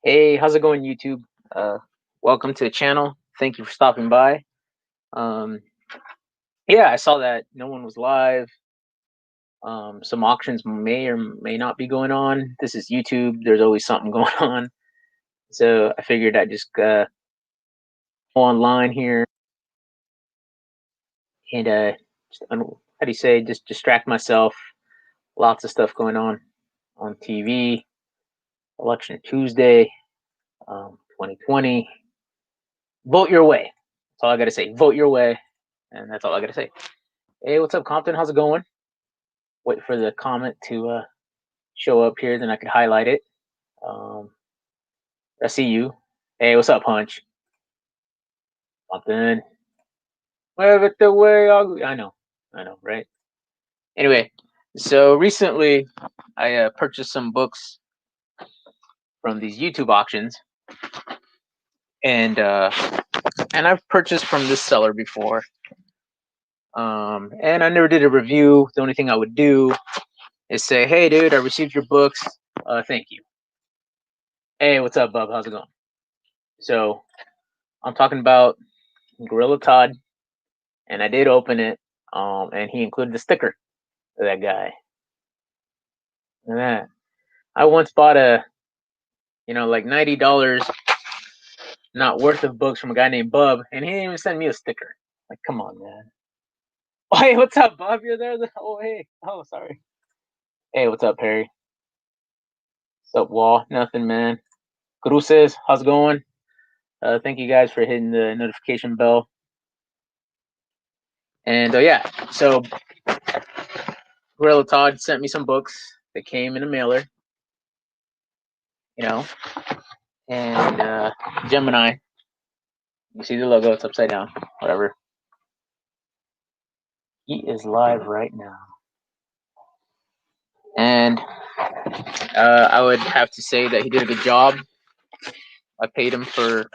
Hey, how's it going, YouTube? Uh, Welcome to the channel. Thank you for stopping by. Um, yeah, I saw that no one was live. Some auctions may or may not be going on. This is YouTube. There's always something going on. So I figured I'd just go online here and how do you say, just distract myself. Lots of stuff going on TV. Election Tuesday, 2020. Vote your way. That's all I got to say. Vote your way. And that's all I got to say. Hey, what's up, Compton? How's it going? Wait for the comment to show up here, then I could highlight it. Um, I see you. Hey, what's up, Punch? Compton. Move it the way I know, right? Anyway, so recently I purchased some books from these YouTube auctions, and I've purchased from this seller before. And I never did a review. The only thing I would do is say, "Hey, dude, I received your books. Thank you." Hey, what's up, Bub? How's it going? So I'm talking about Gorilla Todd, and I did open it, and he included the sticker of that guy. And that I once bought like $90 not worth of books from a guy named Bub, and he didn't even send me a sticker. Like, come on, man. Oh, hey, what's up, Bub? You're there? Oh, hey. Oh, sorry. Hey, what's up, Harry? What's up, Wall? Nothing, man. Cruces, how's it going? Thank you guys for hitting the notification bell. And yeah, so Gorilla Todd sent me some books that came in a mailer, and Gemini. You see the logo, it's upside down, whatever. He is live right now. And I would have to say that he did a good job. I paid him for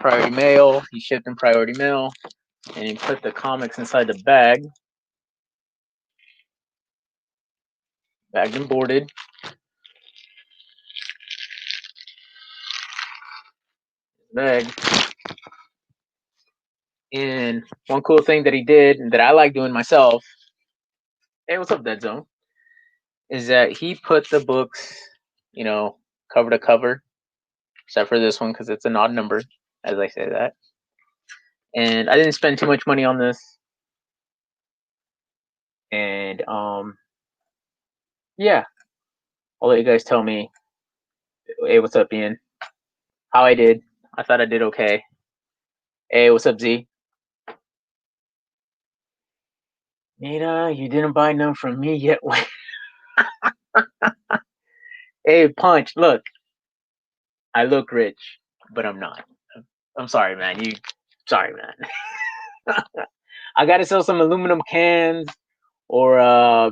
priority mail. He shipped in priority mail, and he put the comics inside the bag, bagged and boarded. Bag. And one cool thing that he did, and that I like doing myself, hey, what's up, Dead Zone, is that he put the books, cover to cover, except for this one because it's an odd number, as I say that. And I didn't spend too much money on this. And yeah, I'll let you guys tell me, hey, what's up, Ian? How I did. I thought I did okay. Hey, what's up, Z? Nita, you didn't buy none from me yet. Hey, Punch, look. I look rich, but I'm not. I'm sorry, man. Sorry, man. I got to sell some aluminum cans or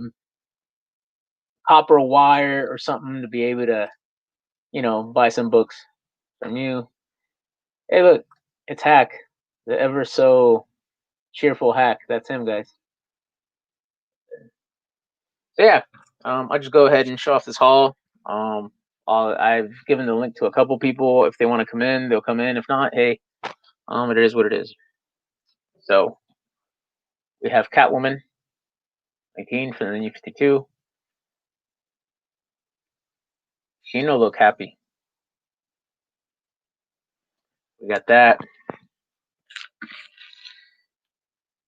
copper wire or something to be able to, buy some books from you. Hey, look, it's Hack, the ever so cheerful Hack. That's him, guys. So yeah, I'll just go ahead and show off this haul. I've given the link to a couple people. If they want to come in, they'll come in. If not, hey, it is what it is. So we have Catwoman, 19 from the New 52. She no look happy. We got that.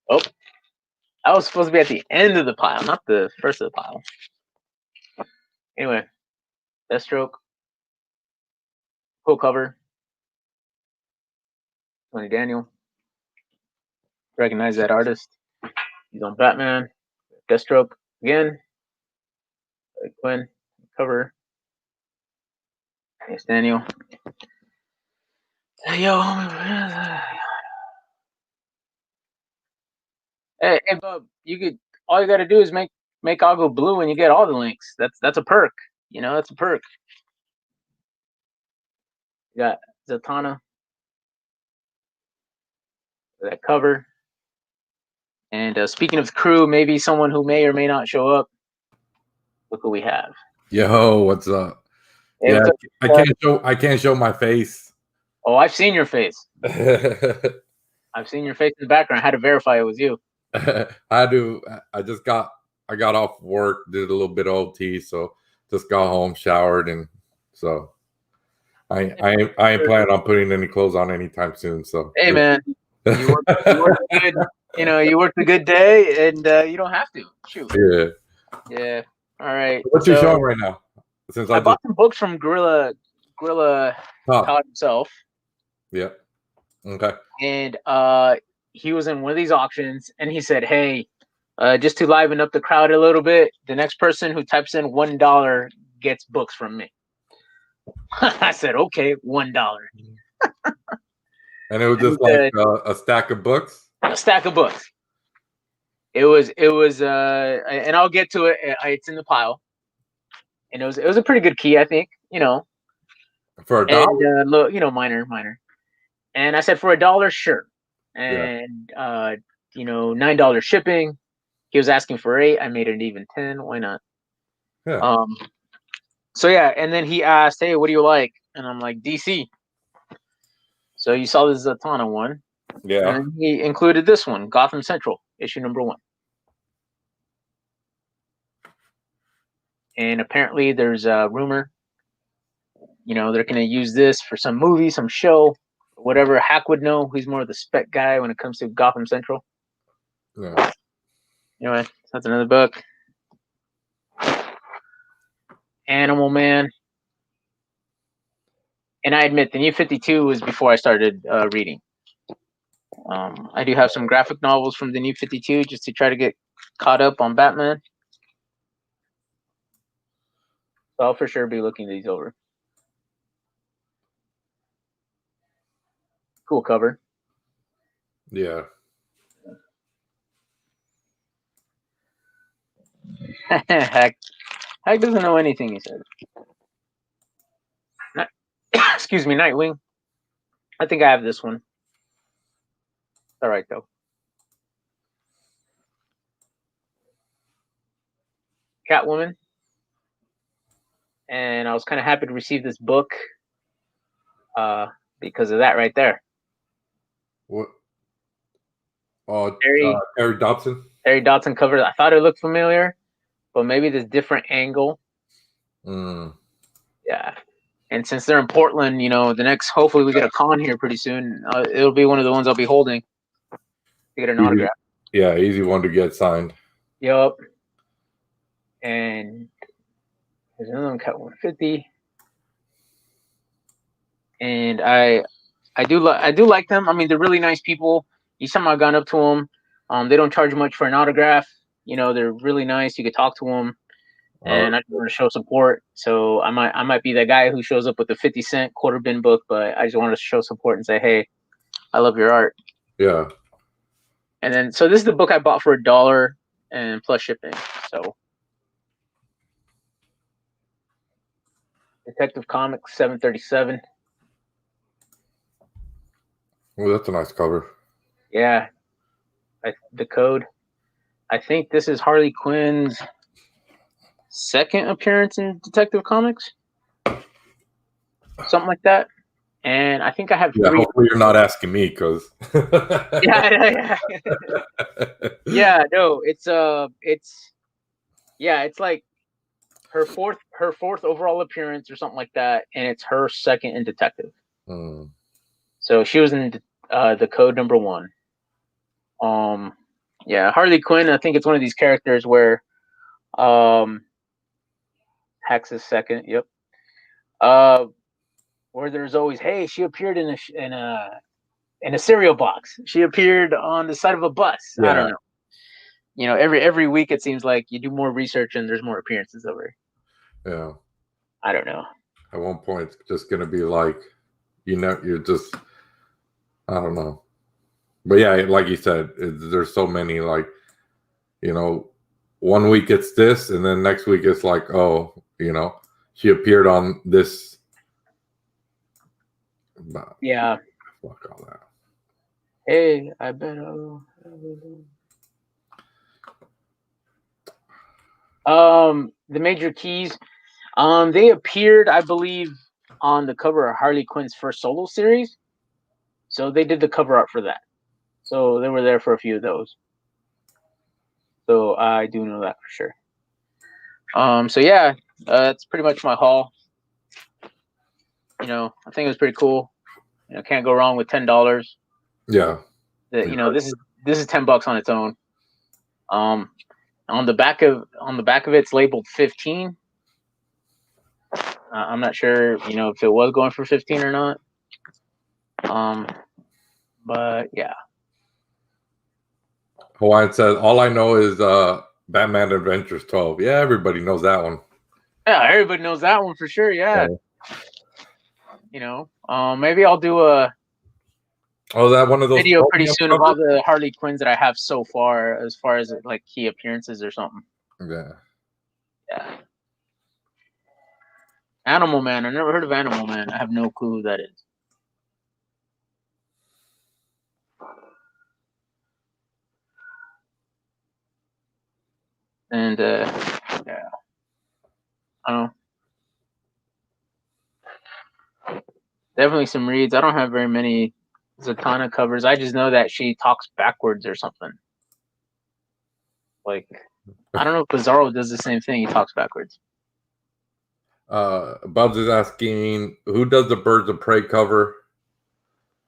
Oh, I was supposed to be at the end of the pile, not the first of the pile. Anyway, Deathstroke, cool cover. Tony Daniel. Recognize that artist. He's on Batman. Deathstroke again. Quinn, cover. Thanks, Daniel. Hey, yo, hey, Bub, all you gotta do is make Aggo blue and you get all the links. That's a perk. That's a perk. You got Zatanna, that cover. And speaking of the crew, maybe someone who may or may not show up. Look who we have. Yo, what's up? Hey, Yeah, what's up? I can't show my face. Oh, I've seen your face. I I've seen your face in the background. I had to verify it was you. do. I got off work, did a little bit of OT, so just got home, showered, and so I ain't planning on putting any clothes on anytime soon. So Hey, man, you worked a good, you worked a good day, and you don't have to. Shoot. yeah. Yeah. All right. What you showing So right now? Since I I just bought some books from Gorilla top. Todd himself, Yeah. Okay. and he was in one of these auctions, and he said, "Hey, just to liven up the crowd a little bit, the next person who types in $1 gets books from me." I said, "Okay, $1." And it was And he just like said, a stack of books. "A stack of books." It was, and I'll get to it. It's in the pile, and it was a pretty good key, I think. For a And dollar. look, minor. And I said for $1, sure. Yeah. And $9 shipping. He was asking for 8. I made it even 10. Why not? Yeah. Um. So yeah, and then he asked, "Hey, what do you like?" And I'm like, DC. So you saw the Zatanna one, Yeah. and he included this one, Gotham Central, issue number 1. And apparently, there's a rumor, they're going to use this for some movie, some show, whatever. Hack would know. He's more of the spec guy when it comes to Gotham Central. Yeah. Anyway, that's another book. Animal Man. And I admit, the New 52 was before I started reading. I do have some graphic novels from the New 52 just to try to get caught up on Batman. So I'll for sure be looking these over. Cool cover. Yeah. Hack doesn't know anything, he said. Excuse me, Nightwing. I think I have this one. All right, though. Catwoman. And I was kind of happy to receive this book because of that right there. What? Oh, Terry Dobson. Dodson cover. I thought it looked familiar, but maybe this different angle. Mm. Yeah. And since they're in Portland, the next, hopefully we get a con here pretty soon. It'll be one of the ones I'll be holding to get an autograph. Yeah, easy one to get signed. Yup. And there's another one, Cut 150. And I do like them. I mean, they're really nice people. Each time I've gone up to them, they don't charge much for an autograph. They're really nice. You could talk to them, and I just want to show support. So I might be that guy who shows up with a 50-cent quarter bin book, but I just want to show support and say, hey, I love your art. Yeah. And then, so this is the book I bought for $1 and plus shipping. So Detective Comics 737. Well, that's a nice cover. Yeah, the code. I think this is Harley Quinn's second appearance in Detective Comics, something like that. And I think I have 3. Hopefully you're not asking me, because Yeah. Yeah, no, it's like her fourth overall appearance or something like that, and it's her second in Detective. So she was in the Code number 1. Yeah, Harley Quinn. I think it's one of these characters where Hex is second. Yep. Where there's always, hey, she appeared in a cereal box. She appeared on the side of a bus. Yeah. I don't know. Every week it seems like you do more research and there's more appearances over. Yeah. I don't know. At one point, it's just gonna be like, you're just, I don't know. But yeah, like you said, there's so many, like, 1 week it's this, and then next week it's like, oh, she appeared on this. But yeah. Fuck all that. Hey, I bet. The major keys. They appeared, I believe, on the cover of Harley Quinn's first solo series. So they did the cover art for that. So they were there for a few of those. So I do know that for sure. So yeah, that's pretty much my haul. You know, I think it was pretty cool. You know, can't go wrong with $10. Yeah. You know, this is $10 on its own. On the back of it, it's labeled 15. I'm not sure, you know, if it was going for 15 or not. But yeah. Hawaiian says, all I know is Batman Adventures 12. Yeah, everybody knows that one. Yeah, everybody knows that one for sure. Yeah. You know, maybe I'll do a that one of those video pretty soon of all the Harley Quinns that I have so far, as like key appearances or something. Yeah. Yeah. Animal Man. I never heard of Animal Man. I have no clue who that is. And yeah, I don't know. Definitely some reads. I don't have very many Zatanna covers. I just know that she talks backwards or something. Like, I don't know if Bizarro does the same thing. He talks backwards. Bubs is asking, who does the Birds of Prey cover?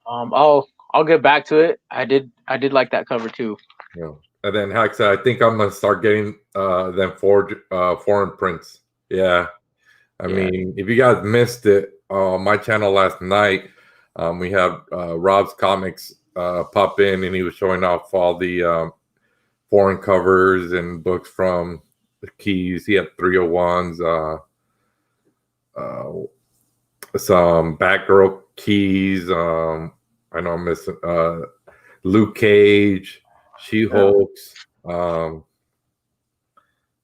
I'll get back to it. I did like that cover too. Yeah. And then Hack said, I think I'm gonna start getting them foreign prints. Yeah. I mean, if you guys missed it, my channel last night, we had Rob's Comics pop in, and he was showing off all the foreign covers and books from the Keys. He had 301s, some Batgirl Keys. I know I'm missing Luke Cage, She-Hulks. Man,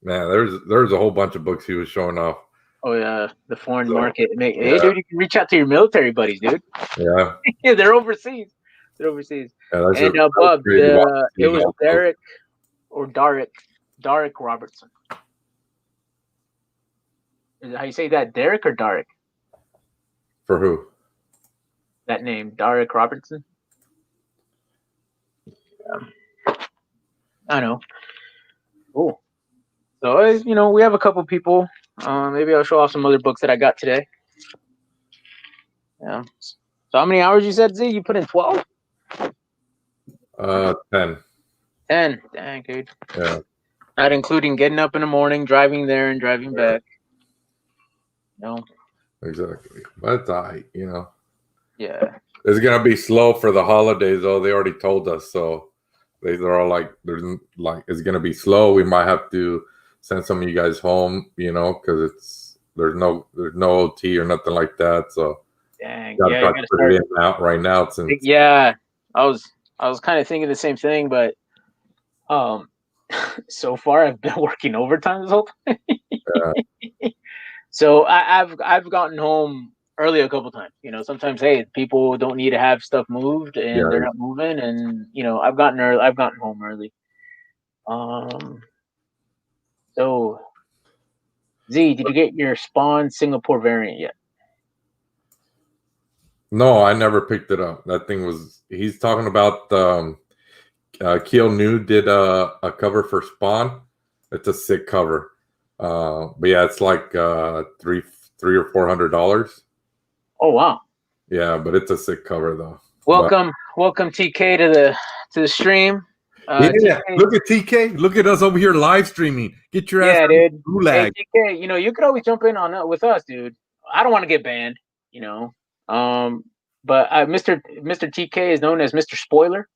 there's a whole bunch of books he was showing off. Oh yeah, the foreign market. Hey, dude, you can reach out to your military buddies, dude. Yeah, yeah, they're overseas. They're overseas. Yeah, and Bub, it was Derek or Derek Robertson. Is it how you say that? Derek or Derek? For who? That name, Derek Robertson. I know. Cool. So you know, we have a couple people. Maybe I'll show off some other books that I got today. Yeah. So how many hours you said, Z? You put in 12? 10. 10. Dang, dude. Yeah. Not including getting up in the morning, driving there, and driving back. No. Exactly. But it's all right, you know. Yeah. It's gonna be slow for the holidays, though. They already told us, so they're all like, it's gonna be slow. We might have to send some of you guys home, you know, because there's no OT or nothing like that. So dang, you gotta put it in out right now. Since yeah, I was kind of thinking the same thing, but so far I've been working overtime this whole time. Yeah. So I've gotten home early a couple times. You know, sometimes hey, people don't need to have stuff moved and they're not moving, and you know, I've gotten home early. So Z, did you get your Spawn Singapore variant yet? No, I never picked it up. That thing was, he's talking about Keel New did a cover for Spawn. It's a sick cover. But yeah, it's like $300 or $400. Oh wow. Yeah, but it's a sick cover though. Welcome TK to the stream. Yeah, TK. Look at TK. Look at us over here live streaming. Get your ass dude. Hey, TK, you know, you could always jump in on with us, dude. I don't want to get banned, you know. But Mr. TK is known as Mr. Spoiler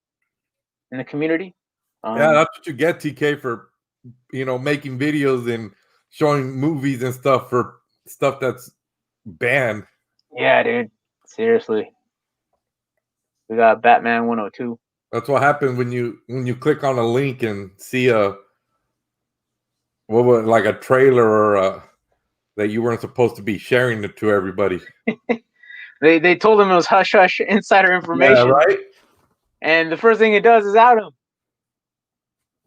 in the community. Yeah, that's what you get, TK, for, you know, making videos and showing movies and stuff for stuff that's banned. Yeah, dude. Seriously. We got Batman 102. That's what happens when you click on a link and see like a trailer or that you weren't supposed to be sharing it to everybody. They told him it was hush hush insider information. Yeah, right. And the first thing it does is out him.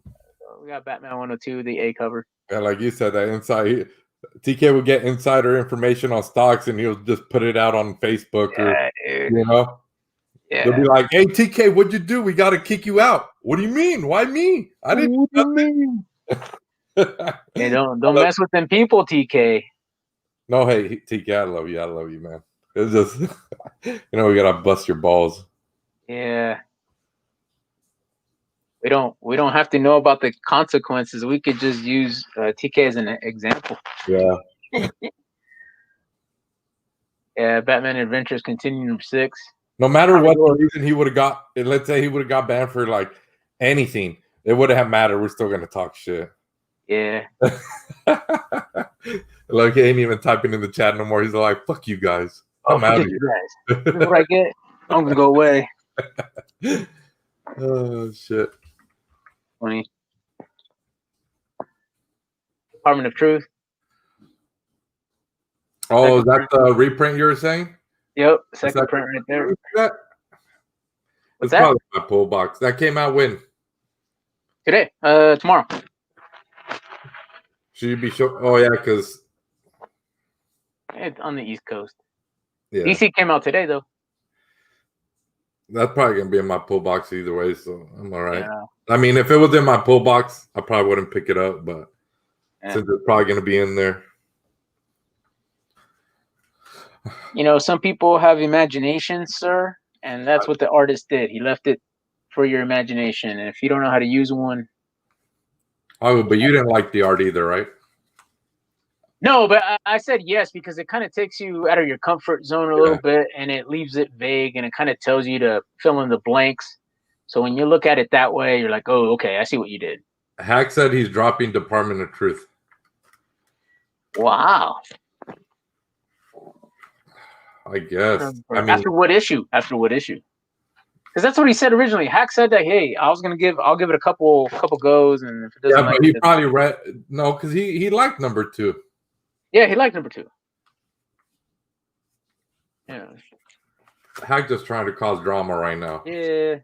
So we got Batman 102, the A cover. Yeah, like you said, that inside TK would get insider information on stocks, and he'll just put it out on Facebook or dude. you know. Yeah. They'll be like, "Hey TK, what'd you do? We got to kick you out." What do you mean? Why me? I didn't. What do you mean? Hey, don't mess with them people, TK. No, hey TK, I love you, man. It's just we gotta bust your balls. Yeah. We don't have to know about the consequences. We could just use TK as an example. Yeah. Yeah, Batman Adventures continue number 6. No matter what the reason he would have got, let's say he would have got banned for like anything, it wouldn't have mattered. We're still gonna talk shit. Yeah. Like he ain't even typing in the chat no more. He's like, "Fuck you guys. I'm out of here." Guys. This is what I get. I'm gonna go away. Oh shit. Funny. Department of Truth. Oh, is that the reprint you were saying? Yep, second print right there. It's probably my pull box. That came out when? Today. Tomorrow. Should you be sure? Oh yeah, because It's on the East Coast. Yeah. DC came out today though. That's probably gonna be in my pull box either way, so I'm all right. Yeah. I mean, if it was in my pull box, I probably wouldn't pick it up, but since it's probably gonna be in there. Some people have imagination, sir, and that's what the artist did. He left it for your imagination, and if you don't know how to use one. Oh, but you didn't like the art either, right? No, but I said yes because it kind of takes you out of your comfort zone a little bit, and it leaves it vague, and it kind of tells you to fill in the blanks. So when you look at it that way, you're like, oh, okay, I see what you did. Hack said he's dropping Department of Truth. Wow. I guess. After what issue? Because that's what he said originally. Hack said that, hey, I'll give it a couple goes, and if it doesn't but he probably read because he liked number 2. Yeah, he liked number 2. Yeah. Hack just trying to cause drama right now. Yeah.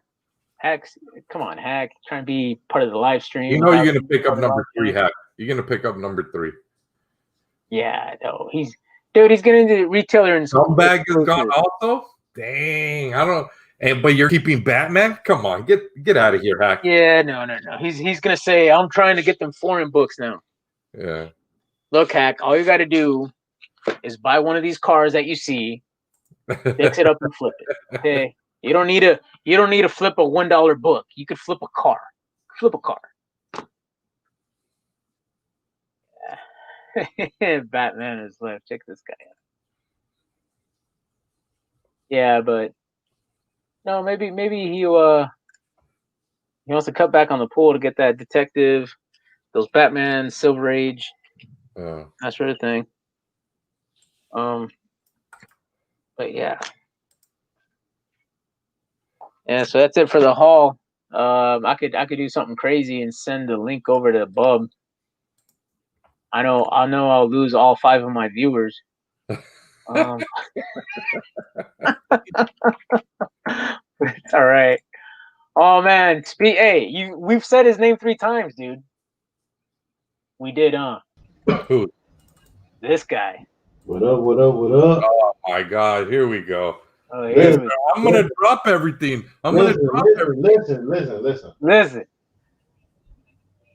Come on, Hack. Trying to be part of the live stream. You're gonna pick up number 3, Hack. You're gonna pick up number 3. Yeah, no. He's getting into retailer and Scumbag is gone also? Dang. I don't but you're keeping Batman? Come on, get out of here, Hack. Yeah, no. He's gonna say, I'm trying to get them foreign books now. Yeah. Look, Hack, all you gotta do is buy one of these cars that you see, fix it up and flip it. Okay. You don't need to flip a $1 book. You could flip a car. Flip a car. Batman is left. Check this guy out. Yeah, but no, maybe he wants to cut back on the pull to get that detective, those Batman, Silver Age, that sort of thing. But yeah. Yeah, so that's it for the haul. I could do something crazy and send a link over to Bub. I know I'll lose all 5 of my viewers. It's all right. Oh man, we've said his name 3 times, dude. We did, huh? Who? This guy. What up? Oh my God, here we go. Oh, I'm gonna drop everything. Listen.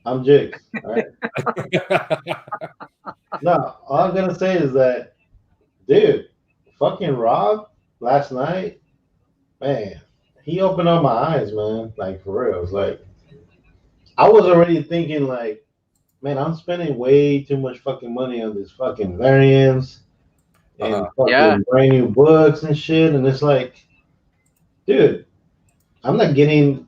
I'm Jake. All right. No, all I'm gonna say is that, dude, fucking Rob last night, man, he opened up my eyes, man. Like for real. It's like I was already thinking, like, man, I'm spending way too much fucking money on this fucking variants and fucking brand new books and shit. And it's like, dude, I'm not getting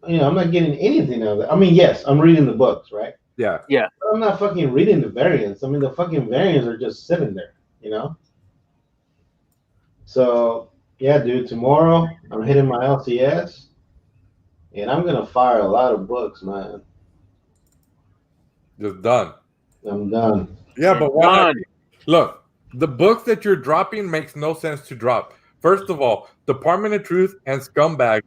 anything out of it. I mean, yes, I'm reading the books, right? Yeah. But I'm not fucking reading the variants. I mean, the fucking variants are just sitting there, So, yeah, dude, tomorrow I'm hitting my LCS and I'm going to fire a lot of books, man. Just done. I'm done. Yeah, but why? Look, the books that you're dropping makes no sense to drop. First of all, Department of Truth and Scumbag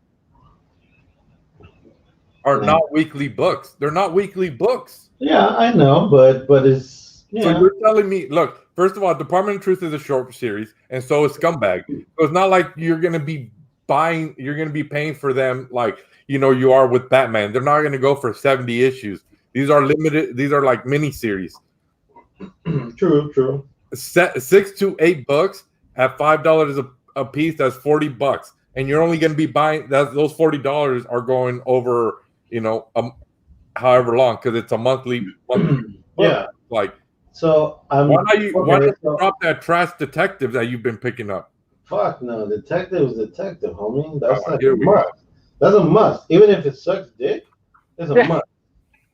are not weekly books. They're not weekly books. Yeah, I know, but it's Yeah. So you're telling me, look, first of all, Department of Truth is a short series, and so is Scumbag. So it's not like you're going to be paying for them like, you are with Batman. They're not going to go for 70 issues. These are limited. These are like mini series. True. 6 to 8 books at $5 a piece. That's $40, and you're only going to be buying that. Those $40 are going over, however long, because it's a monthly Yeah. Like, so why not you drop that trash detective that you've been picking up? Fuck no, detective is detective, homie. That's like here a we must. That's a must. Even if it sucks dick, it's a must.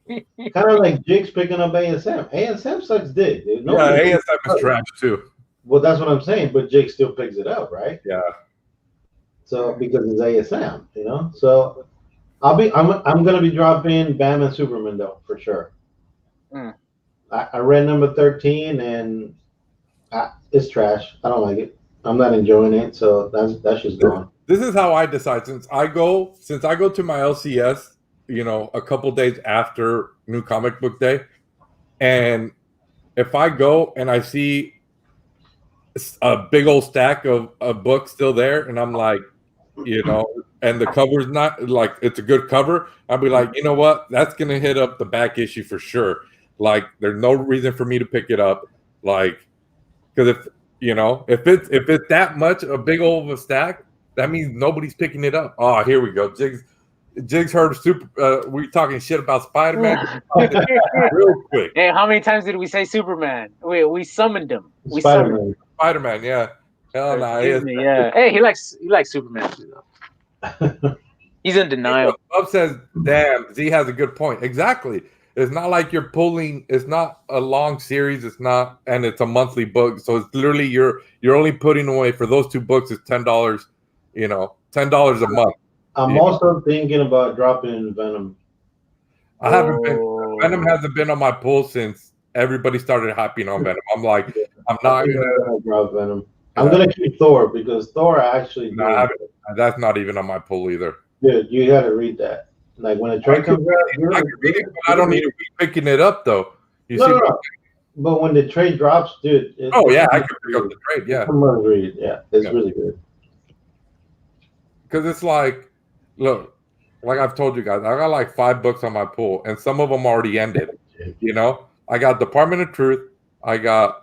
Kind of like Jigs picking up ASM. ASM sucks dick, dude. ASM is trash too. Well, that's what I'm saying. But Jake still picks it up, right? Yeah. So because it's ASM, So I'm gonna be dropping Batman and Superman though for sure. I read number 13 and it's trash. I don't like it. I'm not enjoying it, so that's just gone. This is how I decide. Since I go to my LCS, a couple days after New Comic Book Day, and if I go and I see a big old stack of books still there, and I'm like, and the cover's not like it's a good cover, I'll be like, you know what, that's gonna hit up the back issue for sure. Like, there's no reason for me to pick it up, like, because if it's that much a big old of a stack, that means nobody's picking it up. Oh, here we go. Jigs heard we talking shit about Spider-Man. Real quick. Hey, how many times did we say Superman? We summoned him. Spider-Man, yeah. Hell no. Yeah. Hey, he likes Superman too, though. He's in denial. Bob says, damn, Z has a good point. Exactly. It's not like you're pulling, it's not a long series, and it's a monthly book. So it's literally you're only putting away for those 2 books is $10, $10 a month. I'm also thinking about dropping in Venom. Venom hasn't been on my pull since everybody started hyping on Venom. I'm like, I'm not gonna drop Venom. I'm gonna keep Thor because Thor actually. That's not even on my pull either. Dude, you gotta read that. Like when a trade comes out, I can read it, but I don't need to be picking it up though. No. But when the trade drops, dude. I can pick up the trade. Yeah, read it. Yeah, it's really good. Because it's like, look, like I've told you guys, I got like 5 books on my pull, and some of them already ended. I got Department of Truth, I got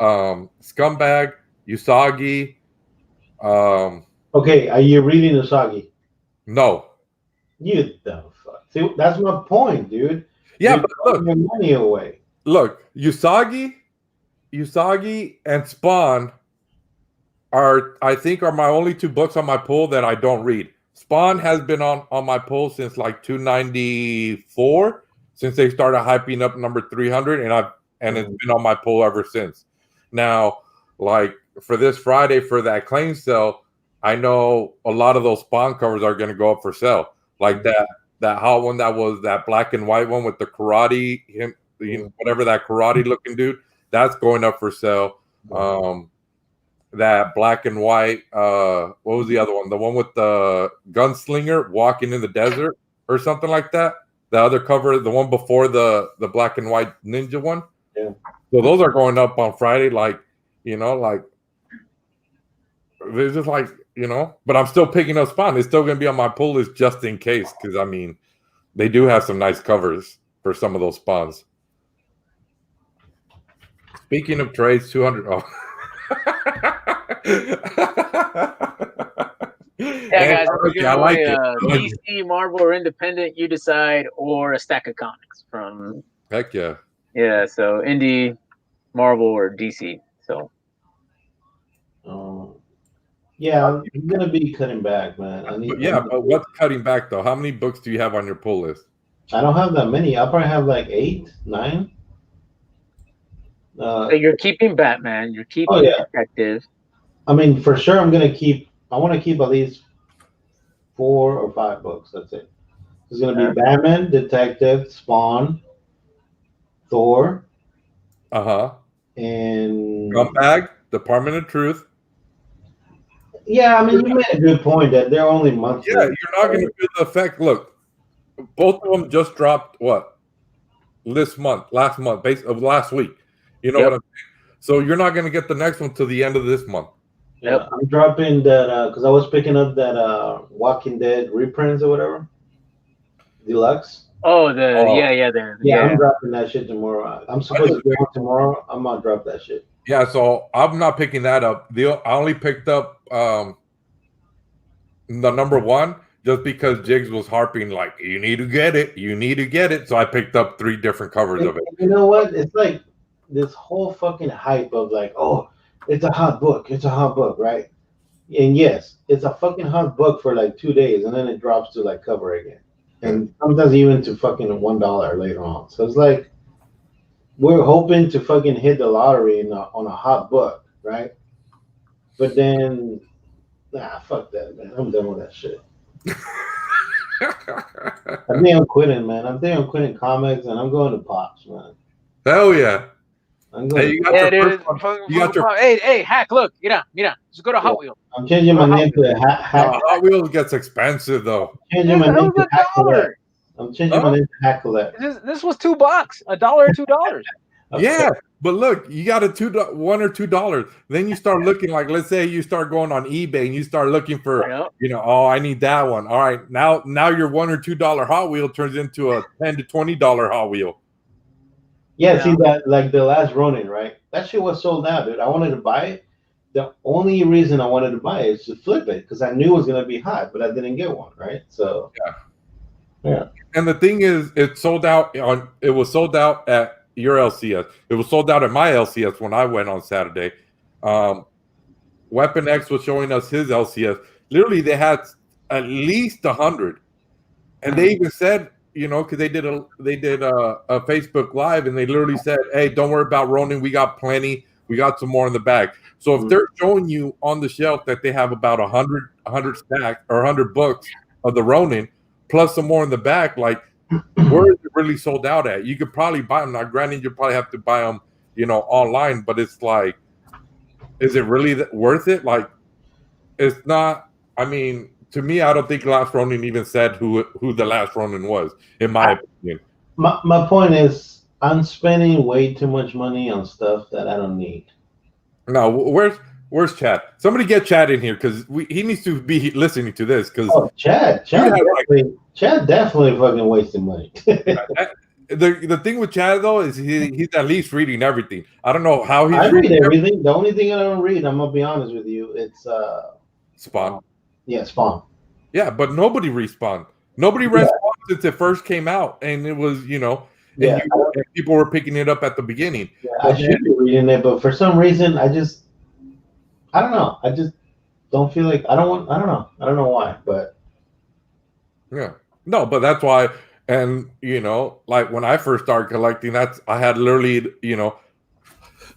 Scumbag, Usagi. Okay, are you reading Usagi? No. You dumb fuck. See, that's my point, dude. Yeah, You're but look, your money away. Look, Usagi and Spawn are my only 2 books on my pull that I don't read. Spawn has been on my pull since like 294, since they started hyping up number 300, and it's been on my pull ever since. Now, like for this Friday for that claim sale, I know a lot of those Spawn covers are going to go up for sale. Like that hot one that was that black and white one with the karate, whatever that karate looking dude, that's going up for sale. That black and white, what was the other one? The one with the gunslinger walking in the desert or something like that. The other cover, the one before the black and white ninja one. Yeah. So those are going up on Friday, like they're just like, but I'm still picking up Spawn. It's still going to be on my pull list just in case, because they do have some nice covers for some of those Spawns. Speaking of trades, 200. Oh. Yeah, guys, I like it. DC, Marvel, or Independent, you decide, or a stack of comics from. Heck yeah. Yeah, so Indie, Marvel, or DC. So. Yeah, I'm gonna be cutting back, man. But what's cutting back though? How many books do you have on your pull list? I don't have that many. I'll probably have like 8, 9. So you're keeping Batman. You're keeping Detective. I mean, for sure, I want to keep at least 4 or 5 books. That's it. It's gonna be Batman, Detective, Spawn, Thor. And Scumbag, Department of Truth. Yeah, I mean, you made a good point that they're only monthly. Yeah, you're not going to feel the effect. Look, both of them just dropped last week. You know what I'm saying? So you're not going to get the next one till the end of this month. Yeah, I'm dropping that because I was picking up that Walking Dead reprints or whatever, deluxe. Oh, yeah. I'm dropping that shit tomorrow. I'm supposed to go out tomorrow. I'm gonna drop that shit. Yeah, so I'm not picking that up. I only picked up the number 1 just because Jigs was harping like, you need to get it, you need to get it. So I picked up 3 different covers of it. You know what? It's like this whole fucking hype of like, oh, it's a hot book, right? And yes, it's a fucking hot book for like 2 days, and then it drops to like cover again, and sometimes even to fucking $1 later on. So it's like we're hoping to fucking hit the lottery on a hot book, right? But then, nah, fuck that, man. I'm done with that shit. I think I'm quitting, man. I think I'm quitting comics, and I'm going to Pops, man. Hell yeah. Hey, you got your hey, Hack, look, mira, just go to Hot Wheels. I'm changing my name to Hack. Hot Wheels gets expensive though. I'm changing my name to Hack. I'm changing my name to Hack Collect. This was $2, $1 or $2. Yeah, but look, you got a $1 or $2. Then you start looking like, let's say you start going on eBay and you start looking for, oh, I need that one. All right, now your $1 or $2 Hot Wheel turns into a $10 to $20 Hot Wheel. Yeah, see that, like the last Ronin, right? That shit was sold out, dude. I wanted to buy it. The only reason I wanted to buy it is to flip it because I knew it was gonna be hot, but I didn't get one, right? So yeah. And the thing is, it sold out it was sold out at your LCS. It was sold out at my LCS when I went on Saturday. Weapon X was showing us his LCS. Literally, they had at least 100, and they even said, because they did a Facebook Live, and they literally said, "Hey, don't worry about Ronin. We got plenty. We got some more in the bag." So if they're showing you on the shelf that they have about 100 stack or 100 books of the Ronin, plus some more in the back, like where is it really sold out at? You could probably buy them. Now, granted, you probably have to buy them, online, but it's like, is it really worth it? Like, it's not. I mean, to me, I don't think Last Ronin even said who the Last Ronin was, in my opinion. My point is, I'm spending way too much money on stuff that I don't need. No, where's Chad? Somebody get Chad in here because he needs to be listening to this. Because Chad definitely fucking wasting money. The thing with Chad though is he's at least reading everything. I don't know how he's reading everything. The only thing I don't read, I'm gonna be honest with you, it's Spawn. Yeah, Spawn. Yeah, but nobody respawned. Nobody read Spawn since it first came out, and it was and people were picking it up at the beginning. Yeah, I should be reading it, but for some reason, I don't know. I just don't feel like I don't know. I don't know why, but yeah, no, but that's why. And like when I first started collecting, I had literally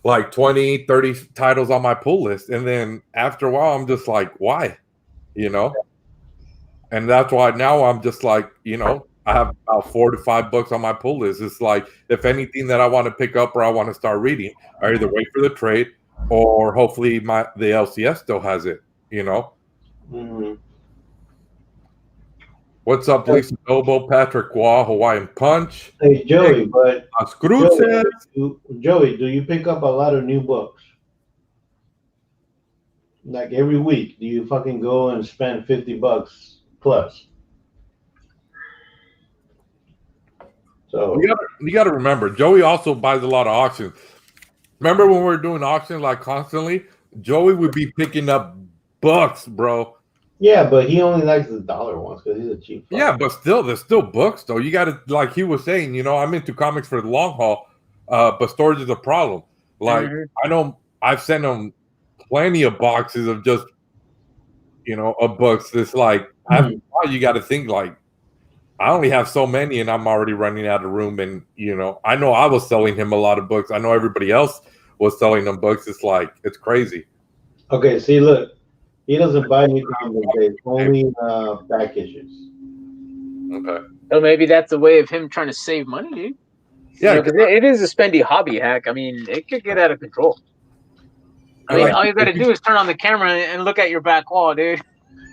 like 20, 30 titles on my pull list, and then after a while, I'm just like, why, and that's why now I'm just like, I have about 4 to 5 books on my pull list. It's like, if anything that I want to pick up or I want to start reading, I either wait for the trade or hopefully the LCS still has it, Mm-hmm. What's up, Lisa Noble, Patrick Waugh, Hawaiian Punch? Hey, Joey, but Joey, do you pick up a lot of new books? Like every week, do you fucking go and spend $50 plus? So you got to remember, Joey also buys a lot of auctions. Remember when we were doing auctions like constantly? Joey would be picking up books, bro. Yeah, but he only likes the dollar ones because he's a cheap. Yeah, but still, there's still books though. You got to, like he was saying, I'm into comics for the long haul, but storage is a problem. Like I know I've sent him plenty of boxes of just, of books. It's like after a while, you got to think like, I only have so many, and I'm already running out of room. And I know I was selling him a lot of books. I know everybody else was selling them books. It's like it's crazy. Okay, see, look. He doesn't buy new comic books, only back issues. Okay. So maybe that's a way of him trying to save money, dude. Yeah, because it is a spendy hobby, Hack. I mean, it could get out of control. I mean, all you got to do is turn on the camera and look at your back wall, dude.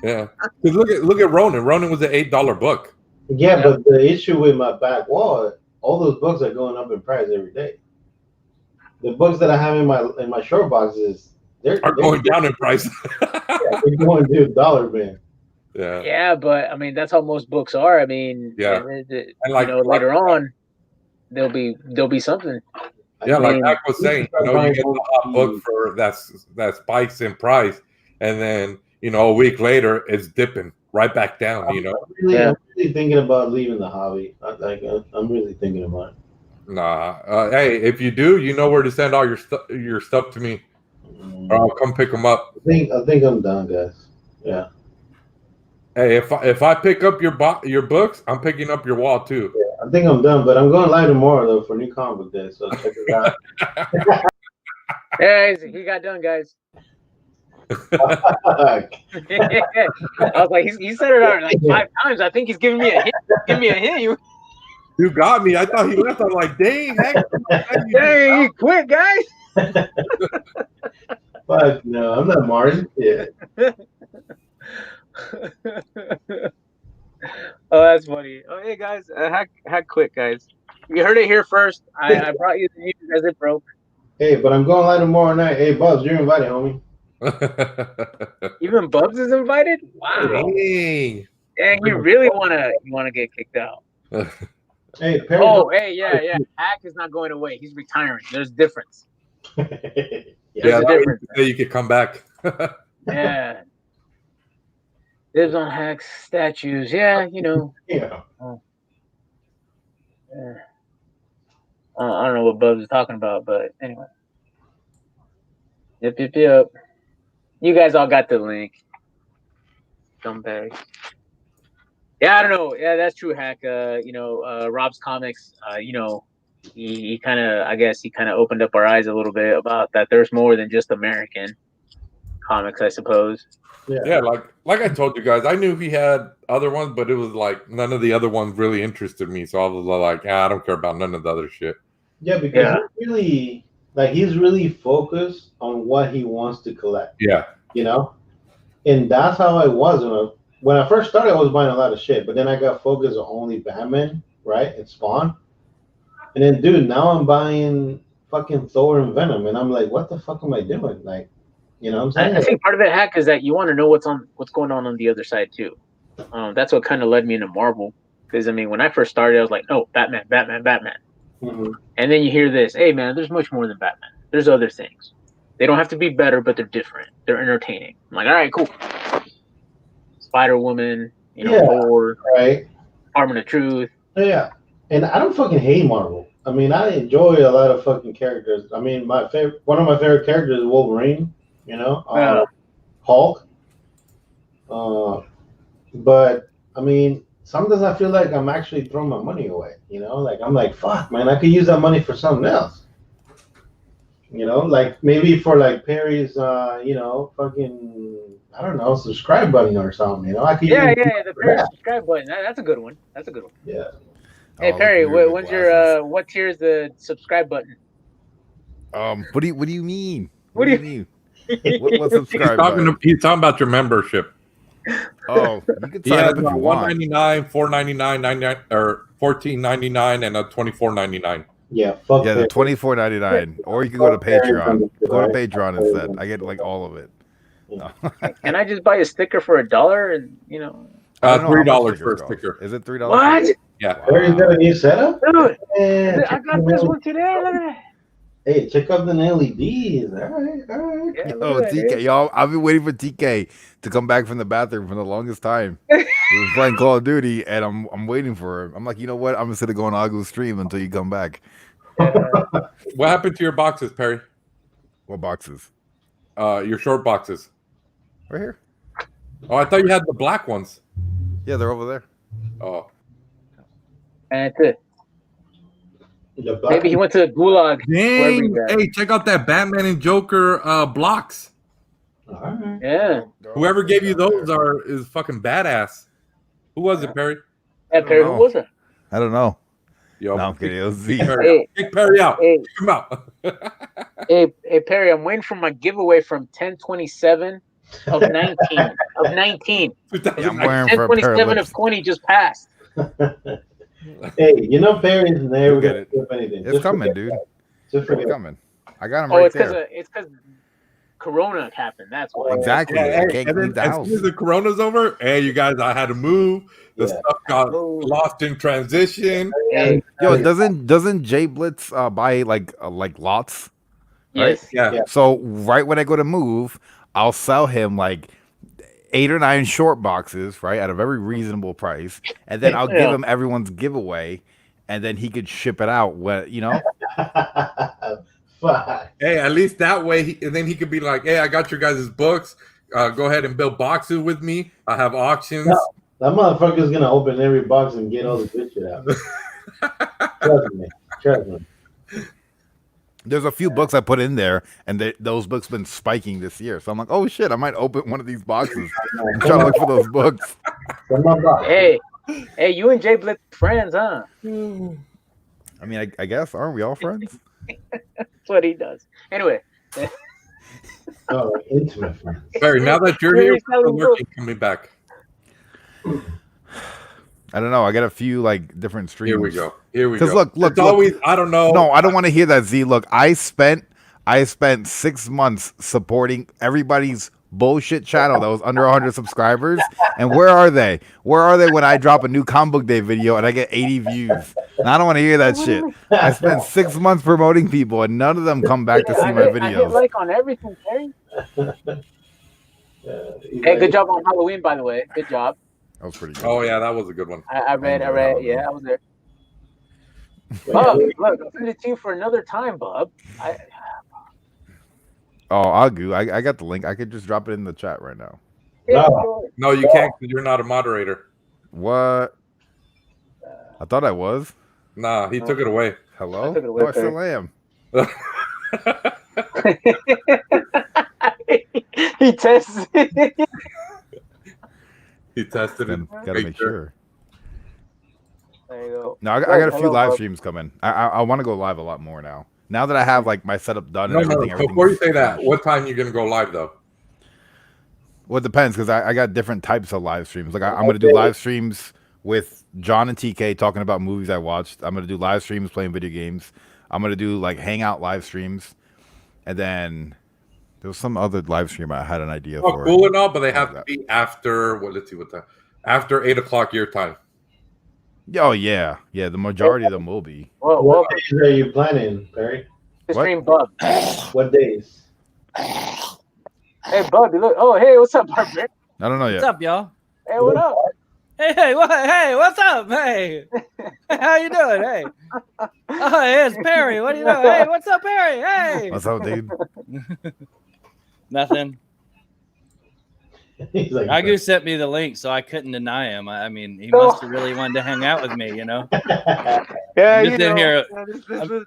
Yeah, because look at Ronin. Ronin was an $8 book. Yeah, but the issue with my back wall, all those books are going up in price every day. the books that I have in my short boxes, they're going down in price. they're going to dollar bin. Yeah. Yeah, but I mean that's how most books are. I mean, Yeah. And like, later on there'll be something. Yeah, I like mean, Hack was saying, you get the hot book for that spikes in price, and then a week later it's dipping right back down. I'm really thinking about leaving the hobby. I'm really thinking about it. Nah, hey, if you do, you know where to send all your stuff to me, or I'll come pick them up. I think I'm done, guys. Yeah. Hey, if I pick up your books, I'm picking up your wall too. Yeah, I think I'm done, but I'm going live tomorrow though for New Comic Day, so check it out. Hey, he got done, guys. I was like, he said it like 5 times. I think he's giving me a hint. Give me a hint. You got me. I thought he left. I'm like, dang, dang, he quit, guys. Fuck no, I'm not Martin. Yeah. Oh, that's funny. Oh, hey guys, hack quit, guys. You heard it here first. I brought you the news as it broke. Hey, but I'm going live tomorrow night. Hey, Bubs, you're invited, homie. Even Bubs is invited? Wow. Dang, you really wanna get kicked out. Hey, Perry. Oh, hey, yeah. Hack is not going away. He's retiring. There's a difference. Yeah, a difference. You could come back. Yeah. Lives on Hack's statues. Yeah, Yeah. Yeah. I don't know what Bubs is talking about, but anyway. Yep. You guys all got the link. Scumbag. Yeah, I don't know. Yeah, that's true, Hack. Rob's Comics, he kind of opened up our eyes a little bit about that there's more than just American comics, I suppose. Yeah, like I told you guys, I knew he had other ones, but it was like none of the other ones really interested me. So I was like, I don't care about none of the other shit. Yeah, because he's really focused on what he wants to collect. Yeah. And that's how I was when I first started. I was buying a lot of shit, but then I got focused on only Batman, right, and Spawn. And then, dude, now I'm buying fucking Thor and Venom, and I'm like, what the fuck am I doing? Like, you know what I'm saying? I think part of it, Hack, is that you want to know what's going on the other side too. That's what kind of led me into Marvel. Because I mean, when I first started, I was like, "No, Batman." Mm-hmm. And then you hear this, "Hey, man, there's much more than Batman. There's other things. They don't have to be better, but they're different. They're entertaining." I'm like, "All right, cool." Spider-Woman, Thor, right? Department of Truth. Yeah, and I don't fucking hate Marvel. I mean, I enjoy a lot of fucking characters. I mean, one of my favorite characters is Wolverine. Hulk. But I mean, sometimes I feel like I'm actually throwing my money away. Like I'm like, fuck, man, I could use that money for something else. Like maybe for like Perry's, fucking, I don't know, subscribe button or something. I could. Yeah, the Perry subscribe button. That's a good one. Yeah. Hey Perry, when's your what tier is the subscribe button? What do you mean? What do you mean? What subscribe button? He's talking about your membership. Oh, you can sign up if you want. $1.99, $4.99, $99, or $14.99, and a $24.99. Yeah, fuck the $24.99, or you can go to Patreon. Go to Patreon instead. I get like all of it. No. Can I just buy a sticker for $1? And $3 for a sticker. Is it $3? What? Yeah. Perry's got a new setup. Dude, I got this one today. Look at that. Hey, check out the LEDs. All right. Yeah, TK, y'all, I've been waiting for TK to come back from the bathroom for the longest time. He was playing Call of Duty, and I'm waiting for him. I'm like, you know what? I'm just gonna go on Agu's stream until you come back. What happened to your boxes, Perry? What boxes? Your short boxes. Right here. Oh, I thought you had the black ones. Yeah, they're over there. Oh. And that's it. Maybe he went to the gulag. Dang. Hey, check out that Batman and Joker blocks. All right. Yeah. Whoever gave you those is fucking badass. Who was it, Perry? Yeah, Perry, who was it? I don't know. Yo, no, I'm kidding. It was Z. Kick Perry out. Hey, Kick him out. hey, Perry, I'm waiting for my giveday from 10/27 of 19. Of 19. Yeah, I'm wearing for a pair of 10/27 of 20 just passed. Hey, Perry's never get gonna skip anything. It's coming, dude. Just forget it's coming. I got them Oh, right it's because there. it's because Corona happened. That's why. Exactly. Yeah, I can't and leave the then as house. soon as the corona's over, hey, you guys, I had to move. The Yeah. stuff got Oh. lost in transition. Hey, Yo, doesn't Jay Blitz buy like lots? Right? yes. Yeah. So right when I go to move, I'll sell him like 8 or 9 short boxes, right, at a very reasonable price, and then I'll give Yeah. him everyone's giveaway, and then he could ship it out. When Fuck. Hey, at least that way, and then he could be like, "Hey, I got your guys' books. Go ahead and build boxes with me. I have auctions." No. That motherfucker's gonna open every box and get all the good shit out. Trust me. Trust me. there's a few books I put in there, and those books been spiking this year. So I'm like, oh shit, I might open one of these boxes and try to look for those books. Come on, box. Hey, you and Jay Blitz friends, huh? I mean, I guess aren't we all friends? That's what he does. Anyway, Oh, intimate friends. Barry, now that you're here, what's the lurking coming back? I don't know. I got a few like different streams. Here we go. Here we go. Because look, It's always, I don't know. No, I don't want to hear that. Z, look, I spent 6 months supporting everybody's bullshit channel that was under 100 subscribers, and where are they? Where are they when I drop a new comic book day video and I get 80 views? And I don't want to hear that shit. I spent 6 months promoting people, and none of them come back to see my I hit videos. like on everything, Terry. Hey, good job on Halloween, by the way. Good job. That was pretty good. Oh yeah, that was a good one. I read. Yeah, I was there. Bub, look, I'm sending it to you for another time, Bub. Oh, Agu, I got the link. I could just drop it in the chat right now. No. No, you can't because you're not a moderator. What? I thought I was. Nah, he took it away. Hello? I took it away, Oh, I still am. He tests. He tested it. Gotta make sure. There you go. No, I got a few Hello, live Bub. streams coming. I want to go live a lot more now. Now that I have like my setup done No, and no. everything. Before you say that, finished. what time you gonna go live though? Well, it depends because I got different types of live streams. Like I'm gonna do live streams with John and TK talking about movies I watched. I'm gonna do live streams playing video games. I'm gonna do like hangout live streams, and then there was some other live stream I had an idea Oh, for. cool and all, but they have to be after. Well, let's see what time. After 8 o'clock your time. Oh yeah. The majority of them will be. Whoa, What days are you planning, Perry? the What? stream, Bub. What days? Hey, Bub, you look. Oh, hey, what's up, Barbarian? I don't know yet. What's up, y'all? Hey, what up? Hey, what's up? Hey, how you doing? Hey, oh, it's Perry. What do you know? Hey, what's up, Perry? Hey, What's up, dude? nothing. He's like, Agu sent me the link, so I couldn't deny him. I mean, he must have really wanted to hang out with me, you know. Yeah, Just in here.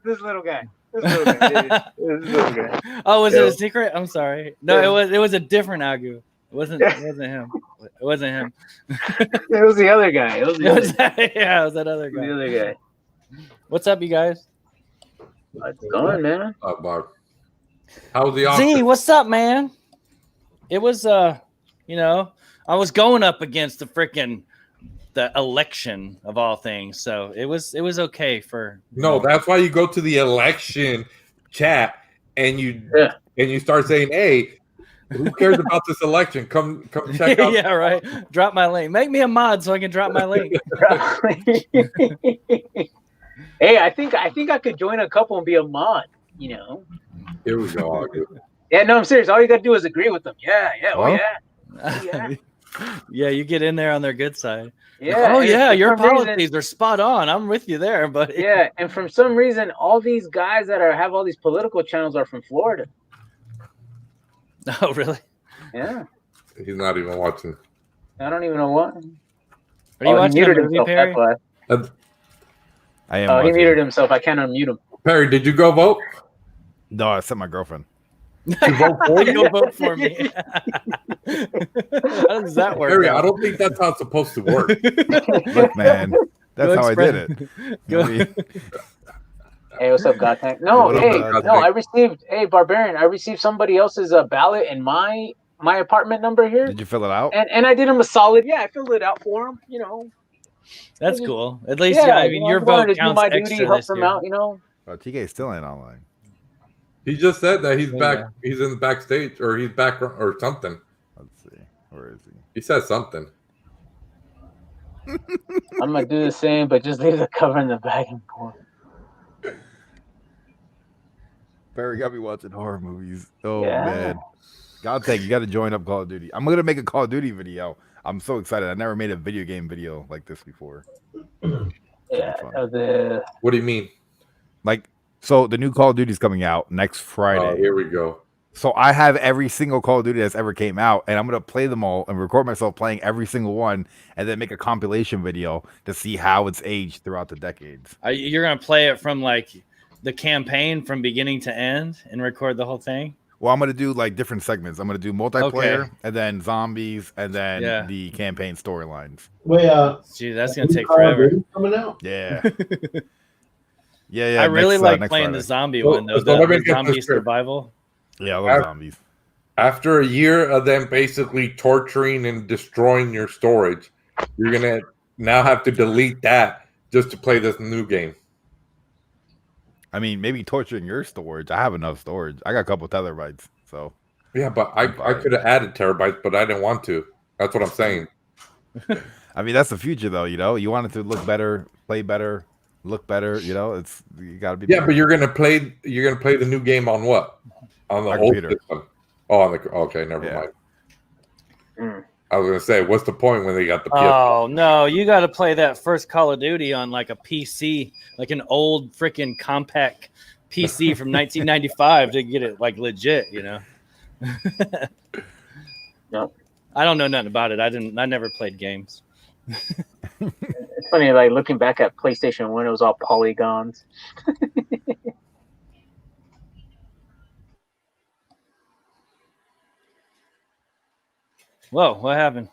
This little guy. This little guy. Dude. This little guy. Oh, was it a secret? I'm sorry. No, it was a different Agu. It wasn't him. It wasn't him. It was the other guy. It was the other guy. Yeah, it was that other The guy. other guy. What's up, you guys? It's going, man. Barb. How was the Z, auction? what's up, man? It was you know, I was going up against the election of all things, so it was okay for No, that's why you go to the election chat and you start saying, "Hey, who cares about this election? Come check out." yeah, right. Drop my link. Make me a mod so I can drop my link. Hey, I think I could join a couple and be a mod. You know. Here we go. Agu. Yeah, no, I'm serious. All you gotta do is agree with them. Yeah, oh Well, yeah. Yeah, you get in there on their good side. Yeah. Oh and yeah, for your some reason- policies are spot on. I'm with you there, buddy. Yeah, and for some reason, all these guys that have all these political channels are from Florida. Oh really? Yeah, He's not even watching. I don't even know what. Are you He watching a muted movie, himself. Perry? That's why. I am. Oh, he watching. muted himself. I can't unmute him. Perry, did you go vote? No, I sent my girlfriend. You vote for me? Go vote for me. How does that work? Perry, out? I don't think that's how it's supposed to work. Look, man, that's Go how I did express- it. Go- I mean, Hey, what's up, God Tank? No, What up, hey, God no, Tank? I received. Hey, Barbarian, I received somebody else's ballot in my apartment number here, did you fill it out? and I did him a solid. Yeah, I filled it out for him. You know. That's cool. At least, yeah, I mean, your I wanted vote to do counts my extra duty, help this them year. out. You know. Oh, TK still ain't online. He just said that he's Yeah. back. He's in the backstage, or he's back, or something. Let's see. Where is he? He said something. I'm gonna do the same, but just leave the cover in the bag and pour. Barry got me watching horror movies. Oh Yeah. man. God thank you. Got to join up Call of Duty. I'm gonna make a Call of Duty video. I'm so excited. I never made a video game video like this before. Yeah. Fun. What do you mean? Like, so the new Call of Duty is coming out next Friday. Oh, here we go. So I have every single Call of Duty that's ever came out, and I'm gonna play them all and record myself playing every single one, and then make a compilation video to see how it's aged throughout the decades. You're gonna play it from like the campaign from beginning to end and record the whole thing. Well, I'm gonna do like different segments. I'm gonna do multiplayer, and then zombies, and then the campaign storylines. Wait, Gee, that's gonna take forever. Coming out? Yeah. Yeah. I really like next playing Friday. the zombie So- one though. so let me The get zombie this straight. survival. Yeah, I love zombies. After a year of them basically torturing and destroying your storage, you're gonna now have to delete that just to play this new game. I mean, maybe torturing your storage. I have enough storage. I got a couple terabytes, so Yeah, but I could have added terabytes, but I didn't want to. That's what I'm saying. I mean that's the future, though. You know, you want it to look better, play better, look better. You know, it's you got to be. Yeah, but you're gonna play the new game on what? On the My old computer. system. Oh, on the okay, never Yeah. mind. Mm. I was gonna say, what's the point when they got the PS? Oh no, you got to play that first Call of Duty on like a PC, like an old freaking compact PC from 1995 to get it like legit, you know. Yep. I don't know nothing about it. I never played games. It's funny, like looking back at PlayStation 1, it was all polygons. Whoa, what happened?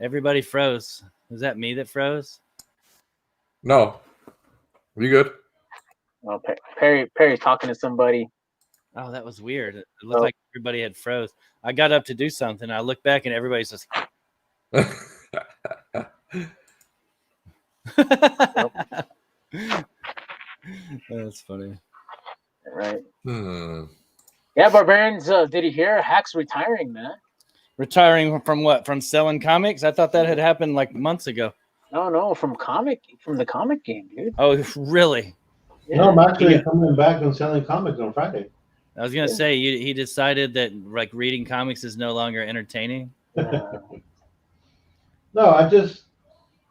Everybody froze. Was that me that froze? No, you good? Oh, Perry's talking to somebody. Oh, that was weird. It looked like everybody had froze. I got up to do something. I looked back and everybody's just. That's funny. Right. Yeah, Barbarians, did you hear? Hack's retiring, man. Retiring from what? From selling comics? I thought that had happened like months ago. No, from the comic game, dude. Oh, really? Yeah. No, I'm actually coming back and selling comics on Friday. I was gonna say he decided that like reading comics is no longer entertaining. No,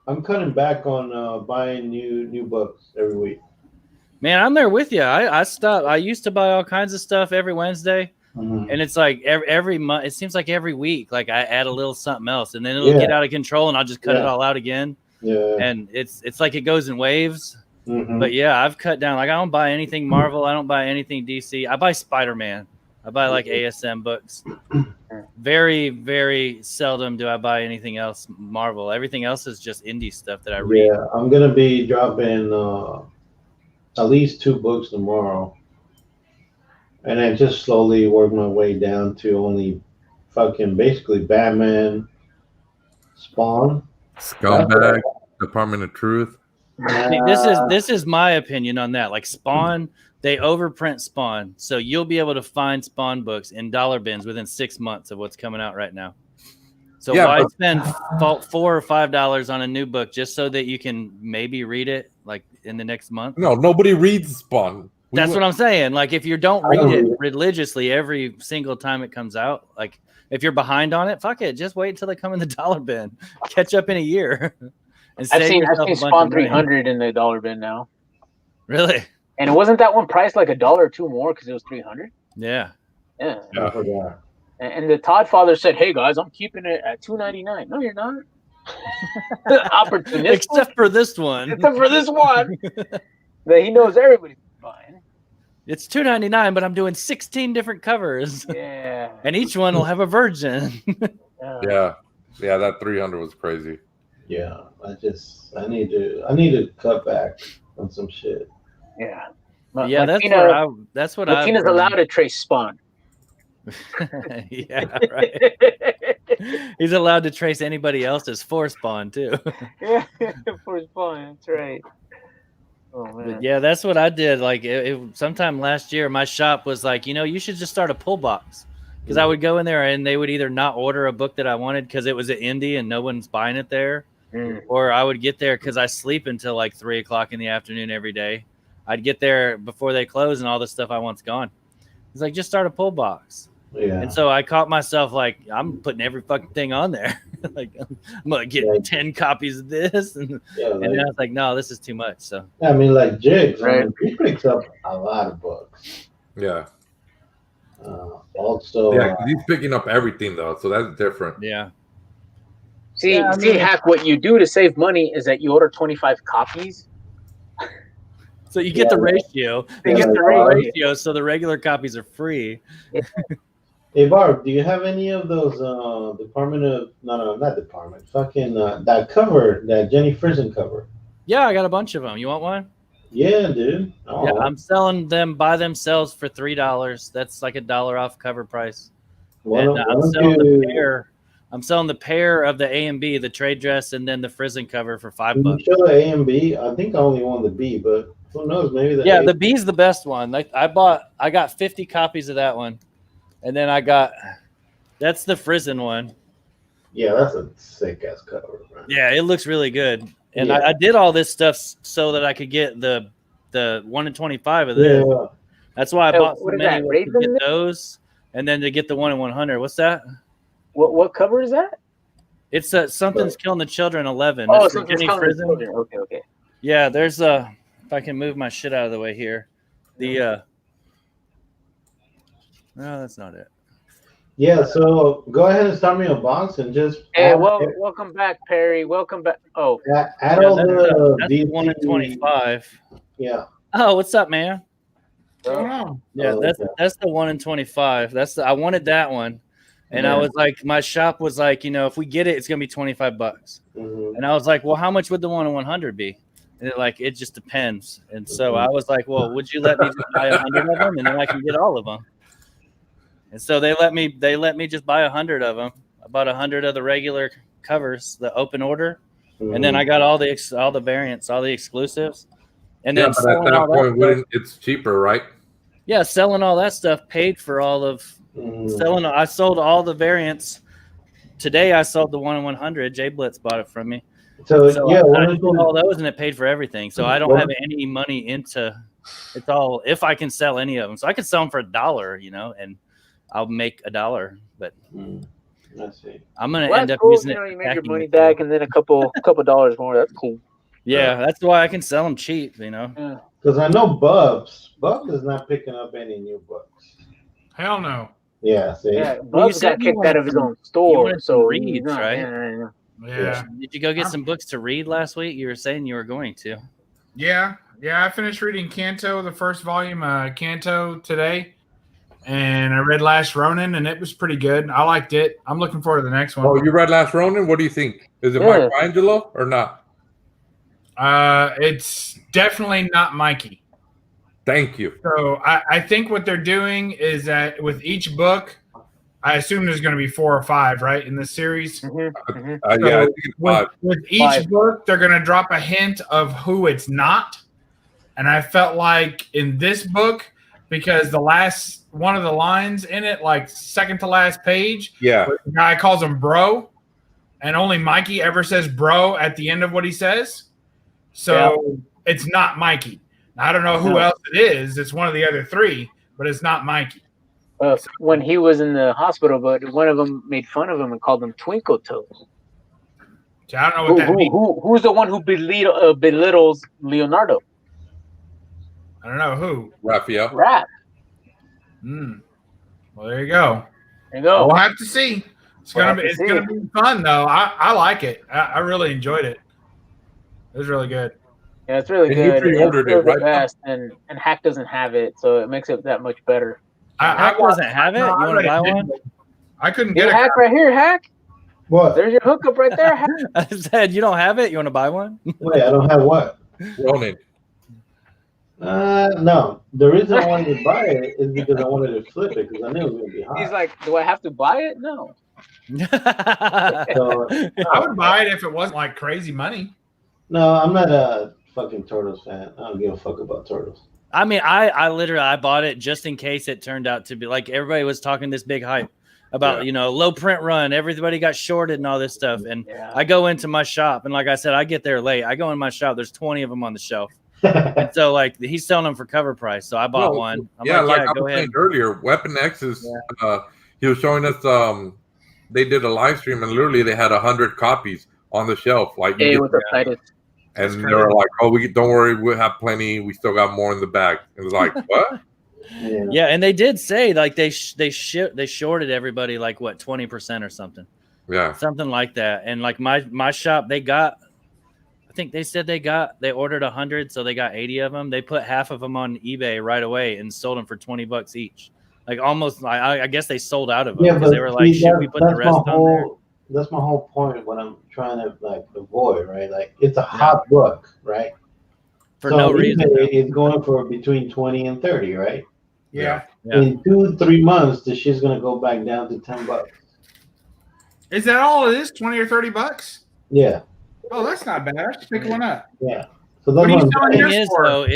I'm cutting back on buying new books every week. Man, I'm there with you. I stopped. I used to buy all kinds of stuff every Wednesday, and it's like every month. It seems like every week, like I add a little something else, and then it'll get out of control, and I'll just cut it all out again. Yeah, And it's like it goes in waves. Mhm. But yeah, I've cut down. Like I don't buy anything Marvel. I don't buy anything DC. I buy Spider-Man. I buy like ASM books. Very, very seldom do I buy anything else Marvel. Everything else is just indie stuff that I read. Yeah, I'm gonna be dropping at least 2 books tomorrow, and then just slowly work my way down to only fucking basically Batman, Spawn, Scumbag, Department of Truth. See, this is my opinion on that. Like Spawn, they overprint Spawn, so you'll be able to find Spawn books in dollar bins within 6 months of what's coming out right now. So why spend $4 or $5 on a new book just so that you can maybe read it like in the next month? No, nobody reads Spawn. That's what I'm saying. Like if you don't read it religiously every single time it comes out, like if you're behind on it, fuck it, just wait until they come in the dollar bin. Catch up in a year. I've seen Spawn 300 in the dollar bin now. Really? And it wasn't that one priced like $1 or $2 more because it was 300. Yeah. Yeah. Yeah. And the Todd father said, "Hey guys, I'm keeping it at $2.99." No, you're not. Opportunistic. Except for this one. Except for this one that he knows everybody's buying. It's $2.99, but I'm doing 16 different covers. Yeah. And each one will have a virgin. Yeah, that 300 was crazy. Yeah, I need to cut back on some shit. Yeah. Yeah, that's what Latina's allowed to trace Spawn. Yeah, right. He's allowed to trace anybody else's for Spawn too. Yeah, for Spawn. That's right. Oh man. But yeah, that's what I did. Like sometime last year, my shop was like, you should just start a pull box. Because I would go in there and they would either not order a book that I wanted because it was an indie and no one's buying it there, or I would get there because I sleep until like 3 o'clock in the afternoon every day. I'd get there before they close and all the stuff I want's gone. It's like, just start a pull box. Yeah. And so I caught myself like, I'm putting every fucking thing on there. Like, I'm gonna get 10 copies of this, and then I was like, no, this is too much. So I mean, like Jigs, Right. he picks up a lot of books. Yeah. Also, Yeah, 'cause he's picking up everything though, so that's different. yeah. See, Yeah, I see, mean- Hack, what you do to save money is that you order 25 copies. So you get the ratio. You You get get the the ratio. ratio, so the regular copies are free. hey Barb, do you have any of those fucking that cover, that Jenny Frison cover? Yeah, I got a bunch of them. You want one? Yeah, dude. Oh. Yeah, I'm selling them by themselves for $3. That's like $1 off cover price. And I'm selling the pair. I'm selling the pair of the A and B, the trade dress, and then the Frison cover for $5. Can you show the A and B? I think I only want the B, but who knows? Maybe the Yeah, A. the B's the best one. Like I got 50 copies of that one, and then that's the Frison one. Yeah, that's a sick ass cover, man. Yeah, it looks really good. And Yeah. I did all this stuff so that I could get the 1 in 25 of this. Yeah. That's why I Hey, bought so what is many that, was to get Raven? those, and then to get the 1 in 100. What's that? What cover is that? It's Something's Killing the Children 11. Oh, That's for something's Jenny coming. Frison. Okay. Yeah, there's if I can move my shit out of the way here. No, that's not it. Yeah, so go ahead and start me a box and just Hey, add, welcome back, Perry. Welcome back. Oh, add Yeah, all that's the the 1 in 25. Yeah. Oh, what's up, man? oh. Yeah, Oh, that's okay. that's the 1 in 25. I wanted that one. And I Yeah. was like, my shop was like, if we get it, it's gonna be $25. Mhm. And I was like, well, how much would the 1 in 100 be? And it just depends. And so I was like, well, would you let me just buy 100 of them, and then I can get all of them? And so they let me just buy 100 of them. I bought 100 of the regular covers, the open order, and then I got all the variants, all the exclusives, and Yeah, then but at selling that all that point, stuff, it's cheaper, right? yeah, selling all that stuff paid for all of Mhm. I sold all the variants. Today I sold the 1 in 100. Jay Blitz bought it from me. So, So yeah, I one of sold the- all those and it paid for everything. So I don't Well- have any money into it's all if I can sell any of them. So I can sell them for $1, and I'll make $1. But Let's see. I'm gonna Well, end that's up cool. using it. You for make your packing money material. back and then a couple dollars more. That's cool. Yeah, that's why I can sell them cheap. Yeah. Because I know Bubs is not picking up any new books. Hell no. Yeah, see? Yeah, Well, you Bubs said got you kicked out of his wanted own store, wanted so some he's reads, not- right? Yeah. Yeah. Did you go get some books to read last week? You were saying you were going to. Yeah. I finished reading Canto, the first volume, Canto today. And I read Last Ronin, and it was pretty good. I liked it. I'm looking forward to the next one. Oh, you read Last Ronin? What do you think? Is it Yeah. Michelangelo or not? It's definitely not Mikey. Thank you. So I think what they're doing is that with each book, I assume there's going to be 4 or 5, right, in this series. Mhm, mhm. Yeah, I So think it's 5. with each 5. book, they're going to drop a hint of who it's not. And I felt like in this book, because one of the lines in it, like second to last page, Yeah. the guy calls him bro, and only Mikey ever says bro at the end of what he says. So it's not Mikey. I don't know who No. else it is. It's one of the other 3, but it's not Mikey. When he was in the hospital, but one of them made fun of him and called him Twinkle Toes. So I don't know what that means. Who's the one who belittles Leonardo? I don't know who. Raphael. Rap. Well, there you go. There you go. We'll have to see. It's We'll gonna have to be see. gonna be fun though. I like it. I really enjoyed it. It was really good. Yeah, it's really And you good. pre-ordered it, feels the right? best, and Hack doesn't have it, so it makes it that much better. Hack doesn't have it. You want to buy one? I couldn't Get get Hack right here, Hack. What? There's your hookup right there, Hack. I said you don't have it. You want to buy one? Wait, I don't have what? Ronin. No. The reason I wanted to buy it is because I wanted to flip it because I knew it was going to be hot. He's like, do I have to buy it? No. So, I would buy it if it wasn't like crazy money. no, I'm not fucking Turtles fan. I don't give a fuck about Turtles. I mean, I literally I bought it just in case it turned out to be like everybody was talking this big hype about, low print run. Everybody got shorted and all this stuff. And I go into my shop, and like I said, I get there late. I go in my shop. There's 20 of them on the shelf. And so like he's selling them for cover price. So I bought one. I'm like I go was ahead. saying earlier, Weapon X is he was showing us they did a live stream and literally they had 100 copies on the shelf. Like and they were like, "Oh, don't worry, we'll have plenty. We still got more in the bag." It was like, "What?" Yeah, and they did say like they shorted everybody like what 20% or something. Yeah, something like that. And like my shop, they got, I think they said they ordered 100, so they got 80 of them. They put half of them on eBay right away and sold them for $20 each. Like almost, I guess they sold out of them because they were like, "Should we put the rest on there?" That's my whole point. What I'm trying to like avoid, right? Like it's a hot book, right? For no reason. It's going for between 20 and 30, right? Yeah. In 2-3 months, the shit's gonna go back down to $10. Is that all it is? $20 or $30? Yeah. Oh, that's not bad. I should pick one up. Yeah. So what are you selling yours is for? though,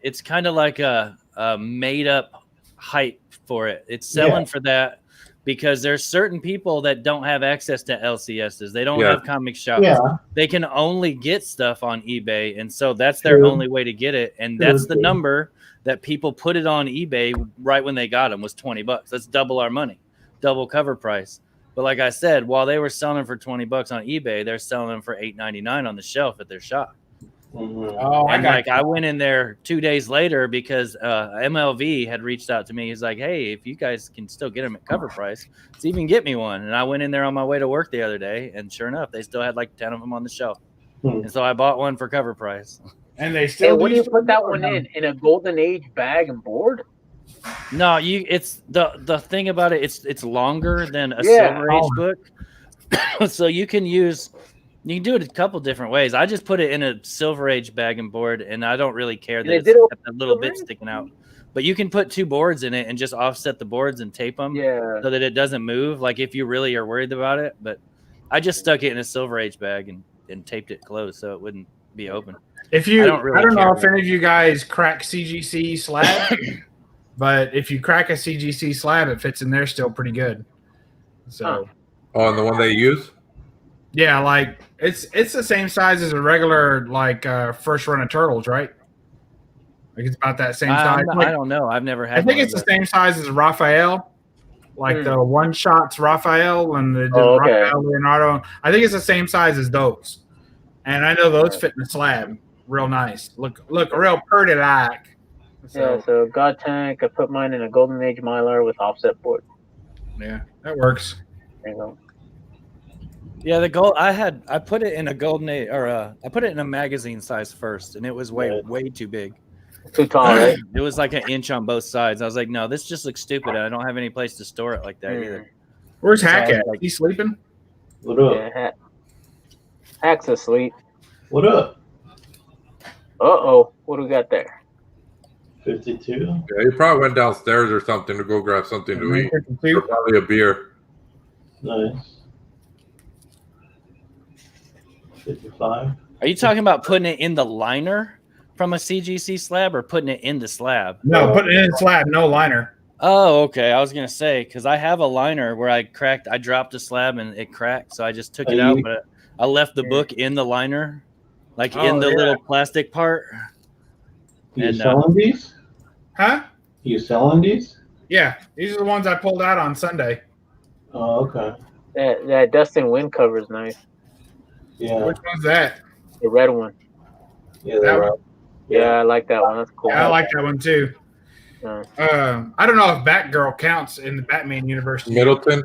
it's kind of like a made up hype for it. It's selling for that because there's certain people that don't have access to LCSs. They don't have comic shops. Yeah. They can only get stuff on eBay, and so that's their only way to get it. And that's the number that people put it on eBay right when they got them was $20. That's double our money, double cover price. But like I said, while they were selling for $20 on eBay, they're selling them for $8.99 on the shelf at their shop. Oh, I went in there 2 days later because MLV had reached out to me. He's like, "Hey, if you guys can still get them at cover price, so even get me one." And I went in there on my way to work the other day, and sure enough, they still had like 10 of them on the shelf. And so I bought one for cover price. And they still. Hey, what do you put that one in a Golden Age bag and board? No, it's the thing about it. It's longer than a Silver Age book, so you can do it a couple different ways. I just put it in a Silver Age bag and board, and I don't really care that it's got a little bit sticking out. But you can put 2 boards in it and just offset the boards and tape them so that it doesn't move. Like if you really are worried about it. But I just stuck it in a Silver Age bag and taped it closed so it wouldn't be open. I don't know if any of you guys crack CGC slab, but if you crack a CGC slab, it fits in there still pretty good. So, and the one they use? Yeah, like it's the same size as a regular like first run of Turtles, right? Like it's about that same size. I don't know. I've never had. I think it's the same size as Raphael, like the one shots Raphael and the Raphael Leonardo. I think it's the same size as those, and I know those fit in the slab real nice. Look real pretty like. So God Tank. I put mine in a Golden Age Mylar with offset board. Yeah, that works. There you go. Yeah, I put it in a Golden Age, or I put it in a magazine size first, and it was way too big. Too tall, right? It was like 1 inch on both sides. I was like, no, this just looks stupid, and I don't have any place to store it like that either. Where's Hack at? He sleeping? What up? Yeah, Hack's asleep. What up? What do we got there? 52. Yeah, he probably went downstairs or something to go grab something to eat. Or probably a beer. Nice. 55. Are you talking about putting it in the liner from a CGC slab or putting it in the slab? No, putting it in the slab, no liner. Oh, okay. I was gonna say because I have a liner where I dropped a slab and it cracked, so I just took it out, but I left the book in the liner, like in the little plastic part. You selling these? Huh? You selling these? Yeah, these are the ones I pulled out on Sunday. Oh, okay. That Dustin Wind cover is nice. Yeah. Which one's that? The red one. Yeah, that one. Yeah, I like that one. That's cool. Yeah, I like that one too. Yeah. I don't know if Batgirl counts in the Batman universe. Middleton.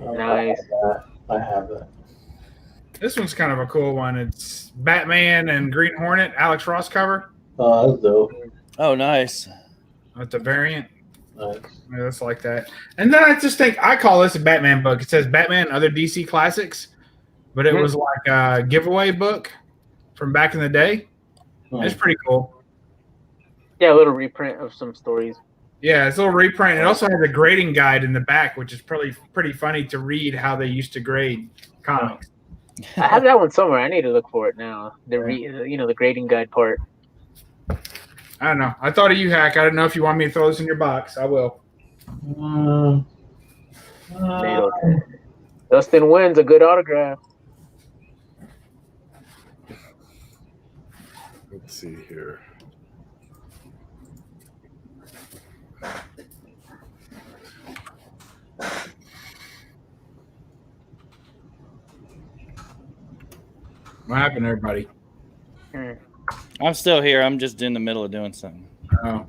Nice. I have that. This one's kind of a cool one. It's Batman and Green Hornet, Alex Ross cover. Oh, that's dope. Oh, nice. That's a variant. Nice. Yeah, that's like that. And then I just think I call this a Batman book. It says Batman and Other DC Classics, but it was like a giveaway book from back in the day. It's pretty cool. Yeah, a little reprint of some stories. Yeah, it's a little reprint. It also has a grading guide in the back, which is pretty funny to read how they used to grade comics. I have that one somewhere. I need to look for it now. The grading guide part. I don't know. I thought of you, Hack. I don't know if you want me to throw this in your box. I will. Dustin wins a good autograph. Let's see here. What happened, everybody? I'm still here. I'm just in the middle of doing something. Oh.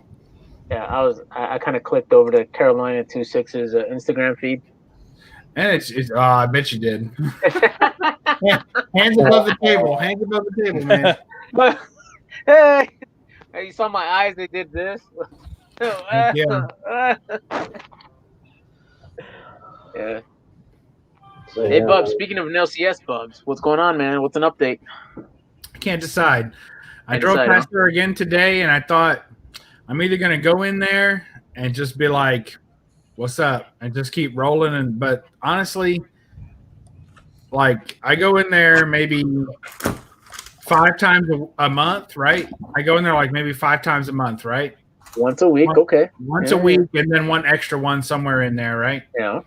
Yeah, I kind of clicked over to Carolina 26's Instagram feed. And it's I bet you did. Yeah, hands above the table. Hands above the table, man. But hey, you saw my eyes, they did this. Yeah. Yeah. So, Hey, yeah, Bubs, speaking of an LCS, Bubs, what's going on, man? What's an update? I can't decide. I Can't drove decide, past her again today, and I thought I'm either going to go in there and just be like, what's up? And just keep rolling. But honestly, like, I go in there maybe 5 times a month, right? I go in there like maybe 5 times a month, right? Once a week, okay. Once a week, and then one extra one somewhere in there, right? Yeah.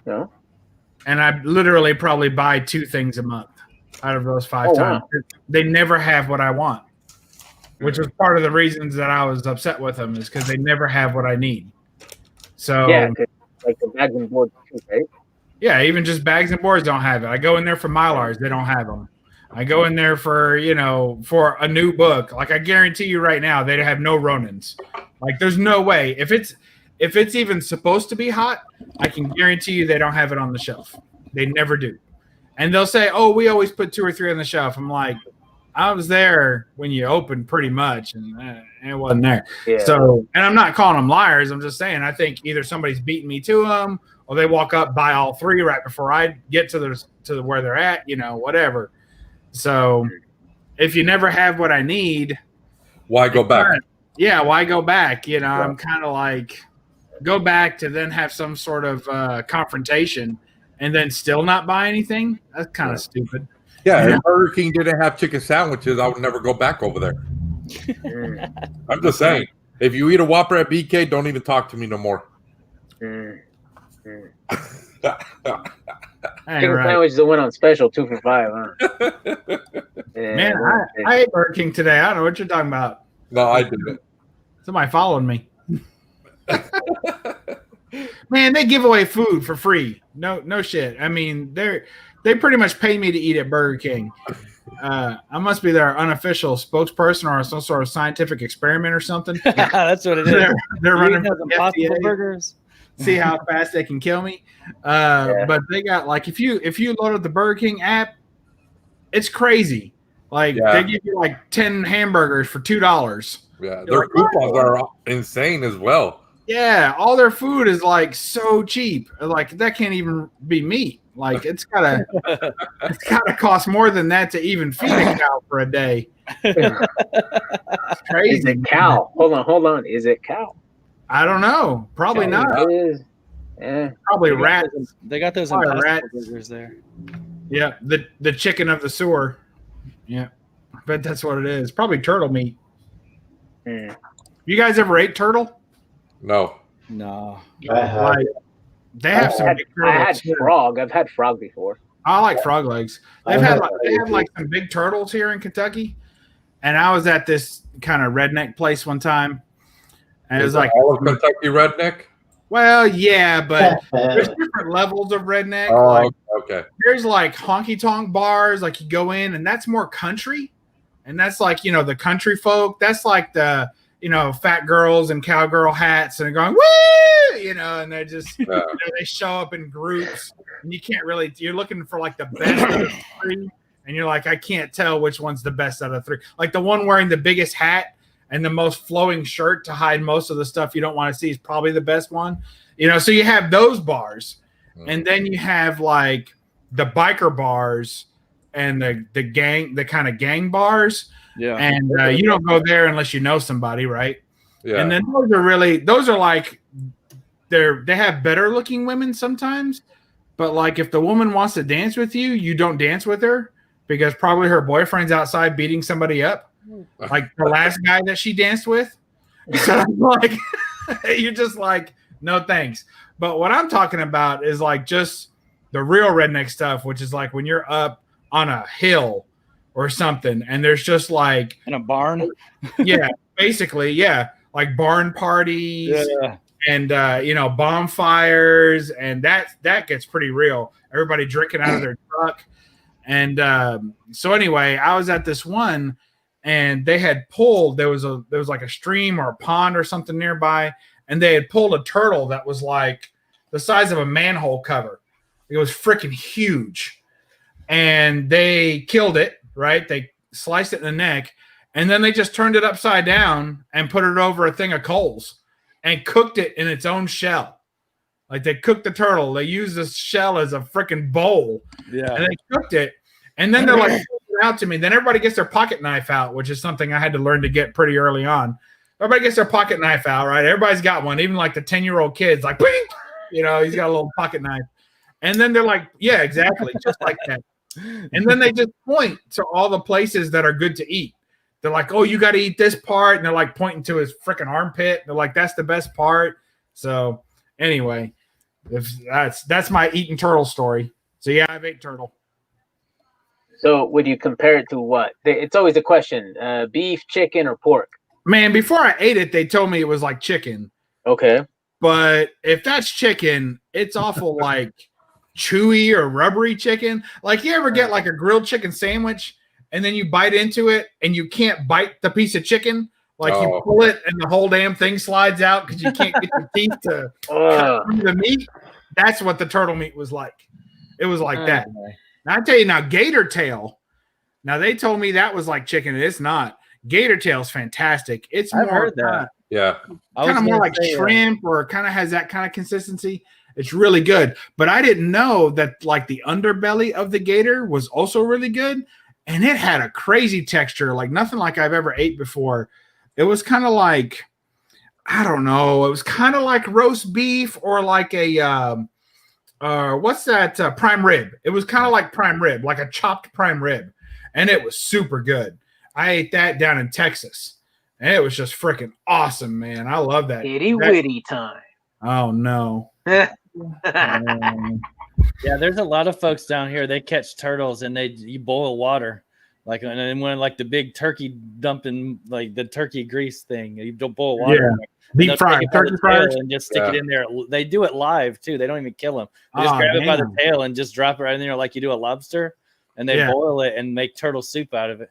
And I literally probably buy 2 things a month out of those 5 times. Wow. They never have what I want, which was part of the reasons that I was upset with them, is because they never have what I need. So Yeah, like the bags and boards too, right? yeah, even just bags and boards don't have it. I go in there for Mylars, they don't have them. I go in there for for a new book. Like, I guarantee you right now, they have no Ronins. Like, there's no way. If it's even supposed to be hot, I can guarantee you they don't have it on the shelf. They never do. And they'll say, oh, we always put 2 or 3 on the shelf. I'm like, I was there when you opened pretty much, and it wasn't there. Yeah. So, and I'm not calling them liars. I'm just saying, I think either somebody's beating me to them, or they walk up, buy all 3 right before I get to where they're at, whatever. So if you never have what I need, why go back? Yeah, why go back? I'm kind of like, go back to then have some sort of confrontation and then still not buy anything? That's kind of stupid. Yeah, if Burger King didn't have chicken sandwiches, I would never go back over there. I'm just saying, if you eat a Whopper at BK, don't even talk to me no more. Chicken sandwich that went on special 2 for $5, huh? Yeah, man, I ate Burger King today. I don't know what you're talking about. No, I didn't. Somebody followed me. Man, they give away food for free. No shit. I mean, they pretty much pay me to eat at Burger King. I must be their unofficial spokesperson or some sort of scientific experiment or something. That's what it is. They're running those Impossible Burgers. See how fast they can kill me. But they got, like, if you load up the Burger King app, it's crazy. Like, they give you like 10 hamburgers for $2. Yeah, their coupons are insane as well. Yeah, all their food is like so cheap. Like, that can't even be meat. Like, it's gotta cost more than that to even feed a cow for a day. It's crazy. Is it cow? Hold on. Is it cow? I don't know. Probably Cow not. is. Yeah. Probably rat. They got those Probably Impossible rat. Burgers there. Yeah, the chicken of the sewer. Yeah, I bet that's what it is. Probably turtle meat. You guys ever ate turtle? No. I have. Like, they have some big I had turtles. frog. I've had frog before. I like frog legs. They have like some big turtles here in Kentucky. And I was at this kind of redneck place one time. And it was like all of Kentucky redneck? Well, yeah, but there's different levels of redneck. Oh, like, okay. there's like honky tonk bars, like you go in and that's more country. And that's like, the country folk. That's like the, fat girls and cowgirl hats and they're going, woo, and they're just, they show up in groups and you can't really, you're looking for like the best out of 3. And you're like, I can't tell which one's the best out of 3. Like the one wearing the biggest hat and the most flowing shirt to hide most of the stuff you don't want to see is probably the best one. So you have those bars. And then you have like the biker bars and the gang, the kind of gang bars. Yeah. And you don't go there unless you know somebody, right? Yeah. And then those are like, they have better looking women sometimes. But like if the woman wants to dance with you, you don't dance with her. because probably her boyfriend's outside beating somebody up, like the last guy that she danced with. So I'm like, you're just like, no thanks. But what I'm talking about is like just the real redneck stuff, which is like when you're up on a hill or something, and there's just like in a barn. Yeah, basically, yeah, like barn parties. Yeah. And bonfires, and that gets pretty real. Everybody drinking out of their truck, and so anyway, I was at this one, and they had pulled. There was like a stream or a pond or something nearby, and they had pulled a turtle that was like the size of a manhole cover. It was freaking huge, and they killed it. Right? They sliced it in the neck, and then they just turned it upside down and put it over a thing of coals. And cooked it in its own shell. Like they cooked the turtle. They used this shell as a freaking bowl. Yeah. And they cooked it. And then they're like, it out to me. Then everybody gets their pocket knife out, which is something I had to learn to get pretty early on. Everybody gets their pocket knife out, right? Everybody's got one. Even like the 10-year-old kids, like, bing! He's got a little pocket knife. And then they're like, yeah, exactly. Just like that. And then they just point to all the places that are good to eat. They're like, oh, you got to eat this part. And they're like pointing to his freaking armpit. They're like, that's the best part. So anyway, that's my eating turtle story. So yeah, I've ate turtle. So would you compare it to what? It's always a question, beef, chicken, or pork? Man, before I ate it, they told me it was like chicken. Okay. But if that's chicken, it's awful like chewy or rubbery chicken. Like you ever get like a grilled chicken sandwich and then you bite into it and you can't bite the piece of chicken? Like you pull it and the whole damn thing slides out because you can't get your teeth to cut through the meat. That's what the turtle meat was like. It was like that. Now I tell you now, gator tail. Now they told me that was like chicken, and it's not. Gator tail is fantastic. It's I've more heard that. kind of more like shrimp, or kind of has that kind of consistency. It's really good. But I didn't know that like the underbelly of the gator was also really good. And it had a crazy texture, like nothing like I've ever ate before. It was kind of like, I don't know. It was kind of like roast beef or like a, what's that? Prime rib. It was kind of like prime rib, like a chopped prime rib. And it was super good. I ate that down in Texas. And it was just freaking awesome, man. I love that. Itty witty time. Oh, no. Yeah, there's a lot of folks down here. They catch turtles and you boil water, like and then when like the big turkey dumping, like the turkey grease thing, you don't boil water. Yeah. Deep fried turkey fries and just stick it in there. They do it live too. They don't even kill them. They just grab it by the tail and just drop it right in there like you do a lobster, and they boil it and make turtle soup out of it.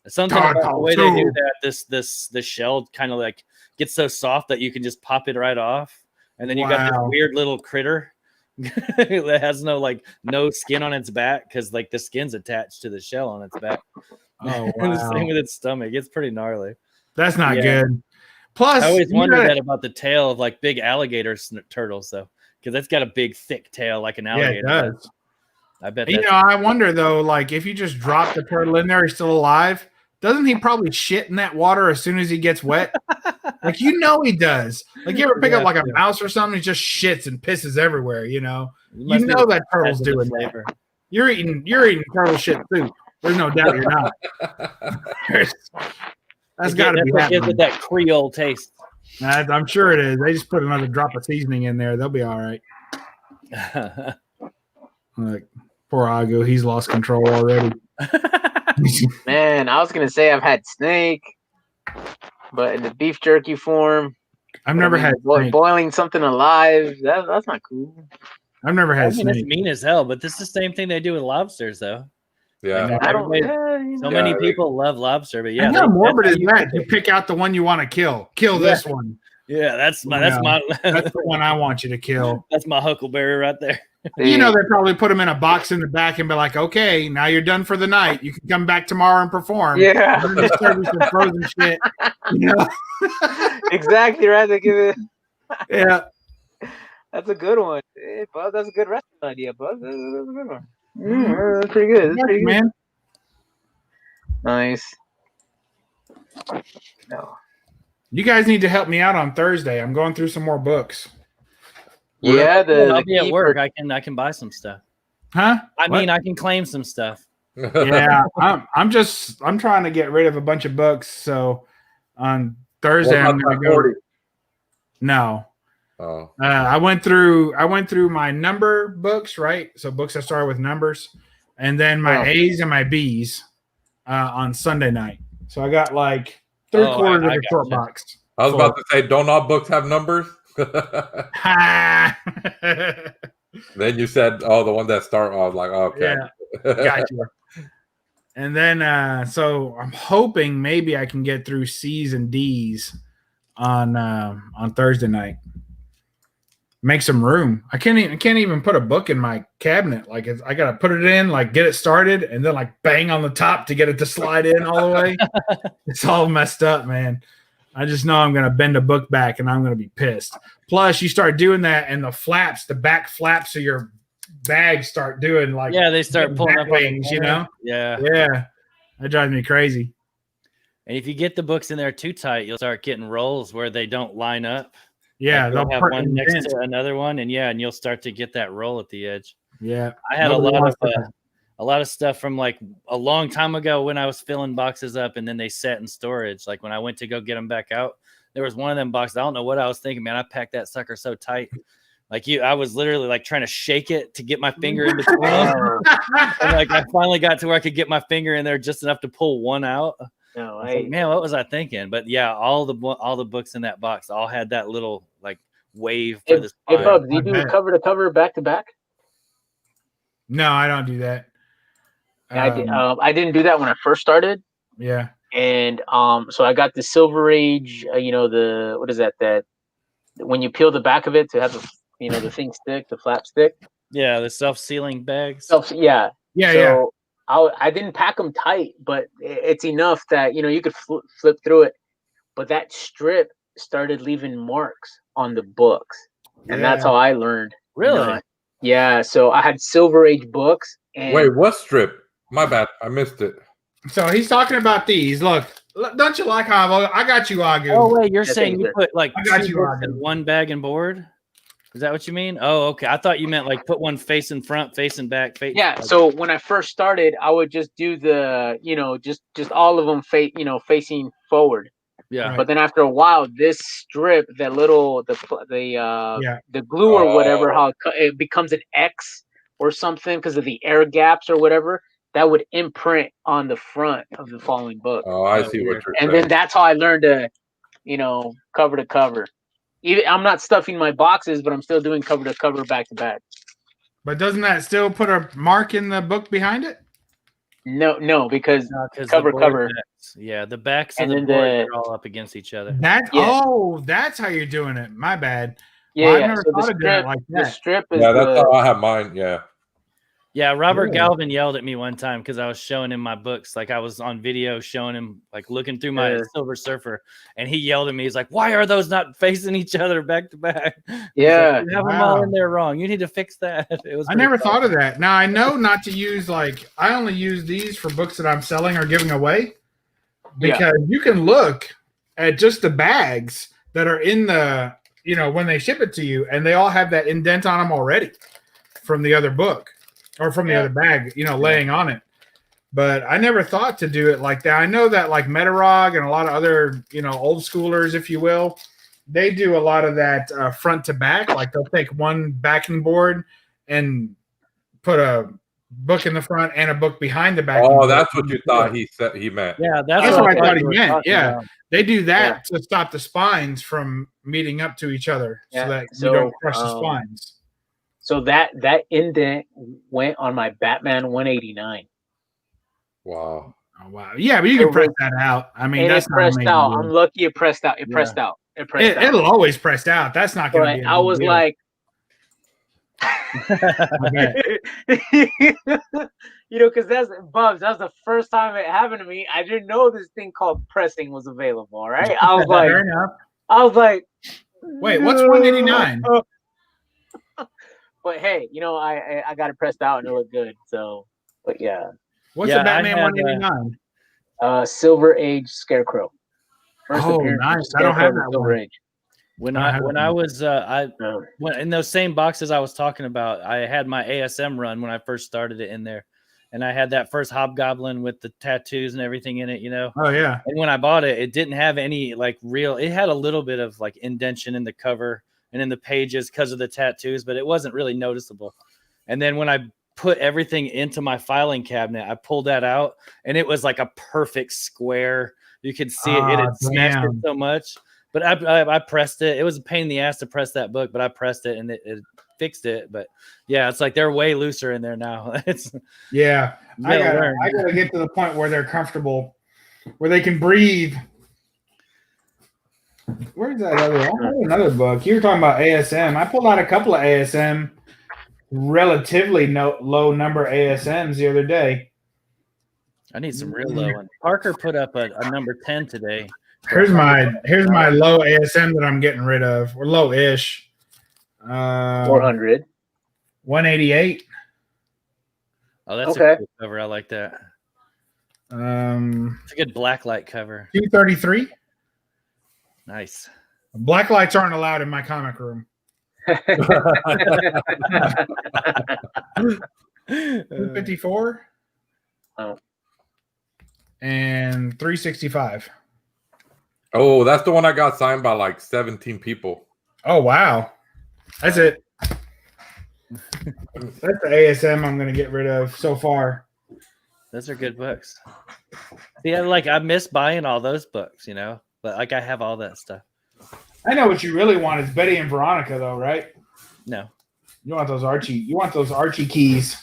Something about the way they do that, the shell kind of like gets so soft that you can just pop it right off, and then you got this weird little critter that has no skin on its back because like the skin's attached to the shell on its back. Oh, And the same with its stomach. It's pretty gnarly. That's not good. Plus, I always wondered that about the tail of like big alligator turtles, though, because that's got a big, thick tail like an alligator. Yeah, it does. I bet. I wonder though, like if you just drop the turtle in there, he's still alive. Doesn't he probably shit in that water as soon as he gets wet? Like he does. Like you ever pick up like a mouse or something, he just shits and pisses everywhere. You know that turtle's doing that. You're eating turtle shit soup. There's no doubt you're not. That's got to be happening. With that Creole taste. I'm sure it is. They just put another drop of seasoning in there. They'll be all right. Like poor Agu, he's lost control already. Man, I was gonna say I've had snake, but in the beef jerky form. I've never had snake. Boiling something alive. That's not cool. I've never had snake. It's mean as hell, but this is the same thing they do with lobsters, though. Yeah, many people love lobster, but how morbid is that? You pick out the one you want to kill. Kill this one. Yeah, that's the one I want you to kill. That's my huckleberry right there. They probably put them in a box in the back and be like, okay, now you're done for the night. You can come back tomorrow and perform. Yeah. Just serve you some frozen shit. Exactly right. They give it. Yeah. That's a good one. Hey, Buzz, that's a good restaurant idea, Buzz. That's a good one. That's pretty good. That's pretty good, man. Nice. No. You guys need to help me out on Thursday. I'm going through some more books. Yeah, I'll be at work. I can buy some stuff. Huh? I mean, I can claim some stuff. Yeah, I'm trying to get rid of a bunch of books. So on Thursday I'm gonna go. 40? No. Oh. I went through my number books, right? So books that start with numbers, and then my A's and my B's on Sunday night. So I got like 3/4 of a short box. I was about to say, don't all books have numbers? Then you said, oh, the one that start. I was like, oh, okay. Yeah, gotcha. And then, so I'm hoping maybe I can get through C's and D's on Thursday night. Make some room. I can't even put a book in my cabinet. Like I gotta put it in, like get it started, and then like bang on the top to get it to slide in all the way. It's all messed up, man. I just know I'm gonna bend a book back, and I'm gonna be pissed. Plus, you start doing that, and the back flaps of your bag start doing like they start pulling up wings, you know? Yeah, that drives me crazy. And if you get the books in there too tight, you'll start getting rolls where they don't line up. Yeah, like they'll have one next to another one, and you'll start to get that roll at the edge. Yeah, I had a lot of stuff from like a long time ago when I was filling boxes up, and then they sat in storage. Like when I went to go get them back out, there was one of them boxes. I don't know what I was thinking, man. I packed that sucker so tight. Like I was literally like trying to shake it to get my finger in between. And like I finally got to where I could get my finger in there just enough to pull one out. No, man, what was I thinking? But yeah, all the books in that box all had that little like wave for this. Hey, Bub, do you do cover to cover, back to back? No, I don't do that. I didn't do that when I first started. Yeah. And so I got the Silver Age. The what is that? That when you peel the back of it to have the thing stick, the flap stick. Yeah, the self-sealing bags. Yeah. Yeah. I didn't pack them tight, but it's enough that you could flip through it. But that strip started leaving marks on the books, and that's how I learned. Really? Yeah. So I had Silver Age books. And wait, what strip? My bad, I missed it. So he's talking about these. Look, don't you like how I got you, Agu? Oh wait, you're saying you put like I got two books in one bag and board? Is that what you mean? Oh, okay. I thought you meant like put one facing front, facing back. Yeah. So when I first started, I would just do the, just all of them facing forward. Yeah. But then after a while, this strip, the glue or whatever, how it becomes an X or something because of the air gaps or whatever, that would imprint on the front of the following book. Oh, I see what you're saying. And then that's how I learned to, cover to cover. Even I'm not stuffing my boxes, but I'm still doing cover to cover, back to back. But doesn't that still put a mark in the book behind it? No, because cover. Backs. Yeah, the backs and the board are all up against each other. That's how you're doing it. My bad. Yeah, I've never thought of doing it like that. The strip is that's how I have mine. Yeah. Yeah, Robert Galvin yelled at me one time because I was showing him my books. Like I was on video showing him, like looking through my Silver Surfer, and he yelled at me. He's like, "Why are those not facing each other back to back?" Yeah, like, you have them all in there wrong. You need to fix that. I never thought of that. Now I know not to use I only use these for books that I'm selling or giving away because you can look at just the bags that are in the when they ship it to you, and they all have that indent on them already from the other book. Or from the other bag, laying on it. But I never thought to do it like that. I know that like Metarog and a lot of other, old schoolers, if you will, they do a lot of that front to back. Like they'll take one backing board and put a book in the front and a book behind the back. Oh, that's what you thought he meant. Yeah, that's what I thought he meant. Yeah. About. They do that to stop the spines from meeting up to each other so that you don't crush the spines. So that indent went on my Batman 189. Wow. Oh, wow. Yeah, but you can press that out. I mean, that's pressed out. I'm lucky it pressed out. It pressed out. It'll always press out. That's not going to be. I was like, because that's Bubs. That was the first time it happened to me. I didn't know this thing called pressing was available. Right? I was like, wait, what's 189? But hey, I got it pressed out and it looked good. So, but yeah. What's the Batman 189? Silver Age Scarecrow. Nice. I don't have that Silver Age. When I was in those same boxes I was talking about, I had my ASM run when I first started it in there, and I had that first Hobgoblin with the tattoos and everything in it, you know. Oh yeah. And when I bought it, it didn't have any like real. It had a little bit of like indentation in the cover and in the pages because of the tattoos, but it wasn't really noticeable. And then when I put everything into my filing cabinet, I pulled that out, and it was like a perfect square. You could see it. It had smashed it so much. But I pressed it. It was a pain in the ass to press that book, but I pressed it and it fixed it. But yeah, it's like they're way looser in there now. It's I gotta get to the point where they're comfortable, where they can breathe. Where's that other? I have another book. You were talking about ASM. I pulled out a couple of ASM, relatively low number ASMs the other day. I need some real low ones. Parker put up a number 10 today. Here's my low ASM that I'm getting rid of, or low-ish. 400. 188. Oh, that's a cool cover. I like that. It's a good blacklight cover. 233. Nice. Blacklights aren't allowed in my comic room. 254. Oh. And 365. Oh, that's the one I got signed by like 17 people. Oh wow. That's it. That's the ASM I'm gonna get rid of so far. Those are good books. Yeah, like I miss buying all those books, you know, but like I have all that stuff. I know what you really want is Betty and Veronica, though, right? No, you want those Archie. You want those Archie keys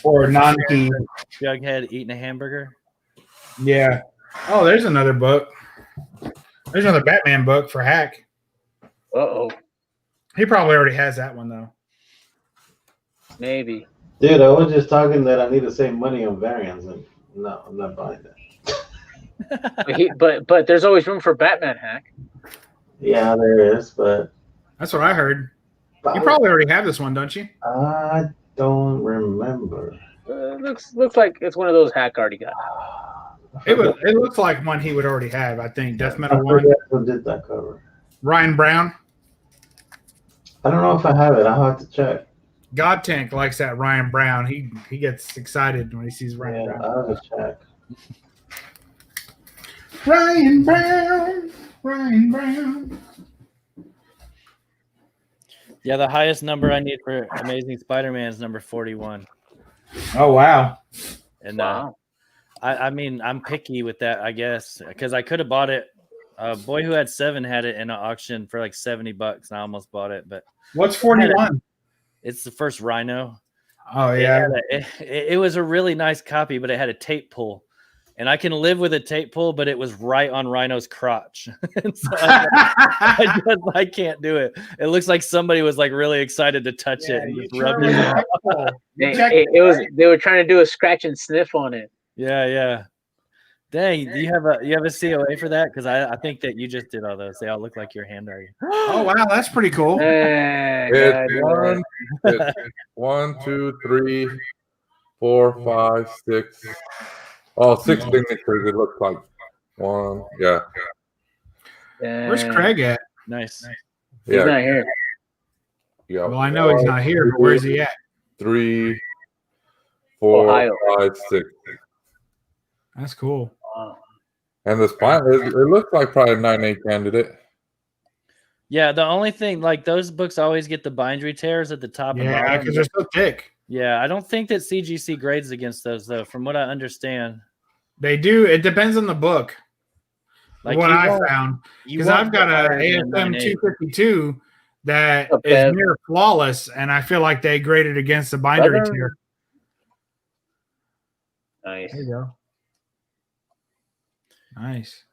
or non-key. Jughead eating a hamburger. Yeah. Oh, there's another book. There's another Batman book for Hack. Uh-oh. He probably already has that one, though. Maybe. Dude, I was just talking that I need to save money on variants, and no, I'm not buying that. but there's always room for Batman, Hack. Yeah, there is, but that's what I heard. You probably already have this one, don't you? I don't remember. Looks like it's one of those Hack already got. It looks like one he would already have. I think Death Metal one. Who did that cover? Ryan Brown. I don't know if I have it. I'll have to check. God Tank likes that Ryan Brown. He gets excited when he sees Ryan Brown. I'll have to check. Ryan Brown. Ryan Brown. Yeah, the highest number I need for Amazing Spider-Man is number 41. Oh wow! And I mean, I'm picky with that, I guess, because I could have bought it. Boy Who Had 7 had it in an auction for like $70, and I almost bought it. But what's 41? It's the first Rhino. Oh yeah, it was a really nice copy, but it had a tape pull, and I can live with a tape pull, but it was right on Rhino's crotch. So I can't do it. It looks like somebody was like really excited to touch it and just rubbed it. They were trying to do a scratch and sniff on it. Yeah. Dang, do you have a COA for that? Because I think that you just did all those. They all look like your handwriting. Oh wow, that's pretty cool. It's 1, 2, 3, 4, 5, 6. Oh, 6 signatures. It looks like one. Yeah. Where's Craig at? Nice. He's not here. Yeah. Well, I know he's not here, but where's he at? 3, 4, Ohio. 5, 6. That's cool. And the spine, it looks like probably a 9/8 candidate. Yeah, the only thing, like those books always get the bindery tears at the top. Yeah, because they're so thick. Yeah, I don't think that CGC grades against those though, from what I understand. They do. It depends on the book. Like what I found, because I've got a ASM 252 that is near flawless, and I feel like they graded against the bindery tear. Nice. There you go. Nice.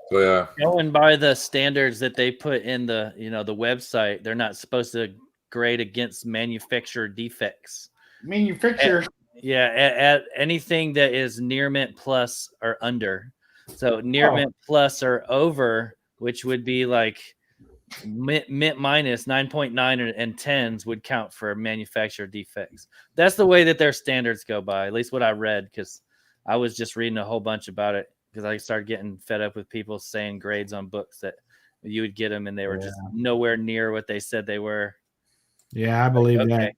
So yeah, going by the standards that they put in the the website, they're not supposed to grade against manufacturer defects. At anything that is near mint plus or under. So near mint plus or over, which would be like mint minus 9.9 and 10s would count for manufacturer defects. That's the way that their standards go by, at least what I read, because I was just reading a whole bunch about it. Because I started getting fed up with people saying grades on books that you would get them and they were just nowhere near what they said they were. Yeah, I believe that.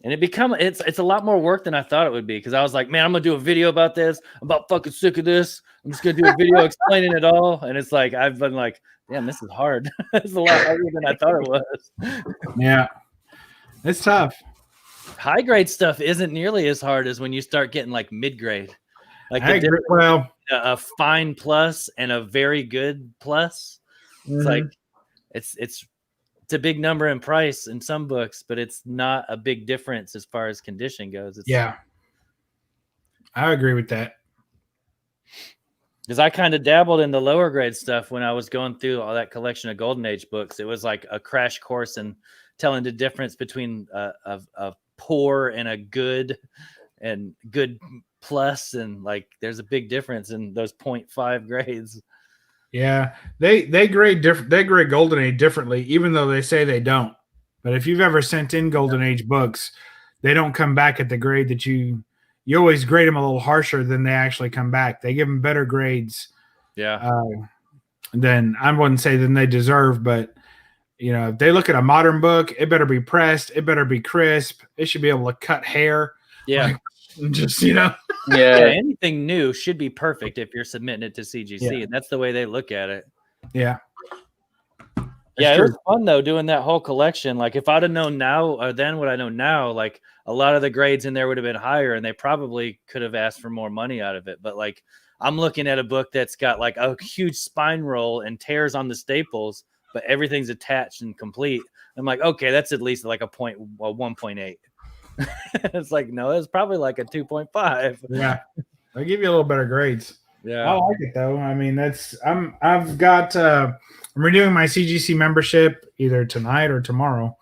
And it's a lot more work than I thought it would be, because I was like, man, I'm gonna do a video about this. I'm about fucking sick of this. I'm just gonna do a video explaining it all. And it's like I've been like, damn, this is hard. It's a lot harder than I thought it was. Yeah, it's tough. High grade stuff isn't nearly as hard as when you start getting like mid grade. Like I agree. Well, a fine plus and a very good plus. It's like it's a big number in price in some books, but it's not a big difference as far as condition goes. Yeah, I agree with that. Because I kind of dabbled in the lower grade stuff when I was going through all that collection of Golden Age books. It was like a crash course in telling the difference between a poor and a good and good plus, and like there's a big difference in those 0.5 grades. Yeah, they grade different. They grade Golden Age differently, even though they say they don't. But if you've ever sent in Golden Age books, they don't come back at the grade that you always grade them a little harsher than they actually come back. They give them better grades. Yeah. Than I wouldn't say than they deserve, but you know, if they look at a modern book, it better be pressed. It better be crisp. It should be able to cut hair. Yeah. Like, just, you know. Yeah, anything new should be perfect if you're submitting it to CGC, and that's the way they look at it. Yeah. Yeah, it was fun though doing that whole collection. Like if I'd have known now or then what I know now, like a lot of the grades in there would have been higher, and they probably could have asked for more money out of it. But like I'm looking at a book that's got like a huge spine roll and tears on the staples, but everything's attached and complete. I'm like, okay, that's at least like a 1.8. It's like, no, it's probably like a 2.5. Yeah, they give you a little better grades. Yeah, I like it though. I mean, I'm renewing my CGC membership either tonight or tomorrow,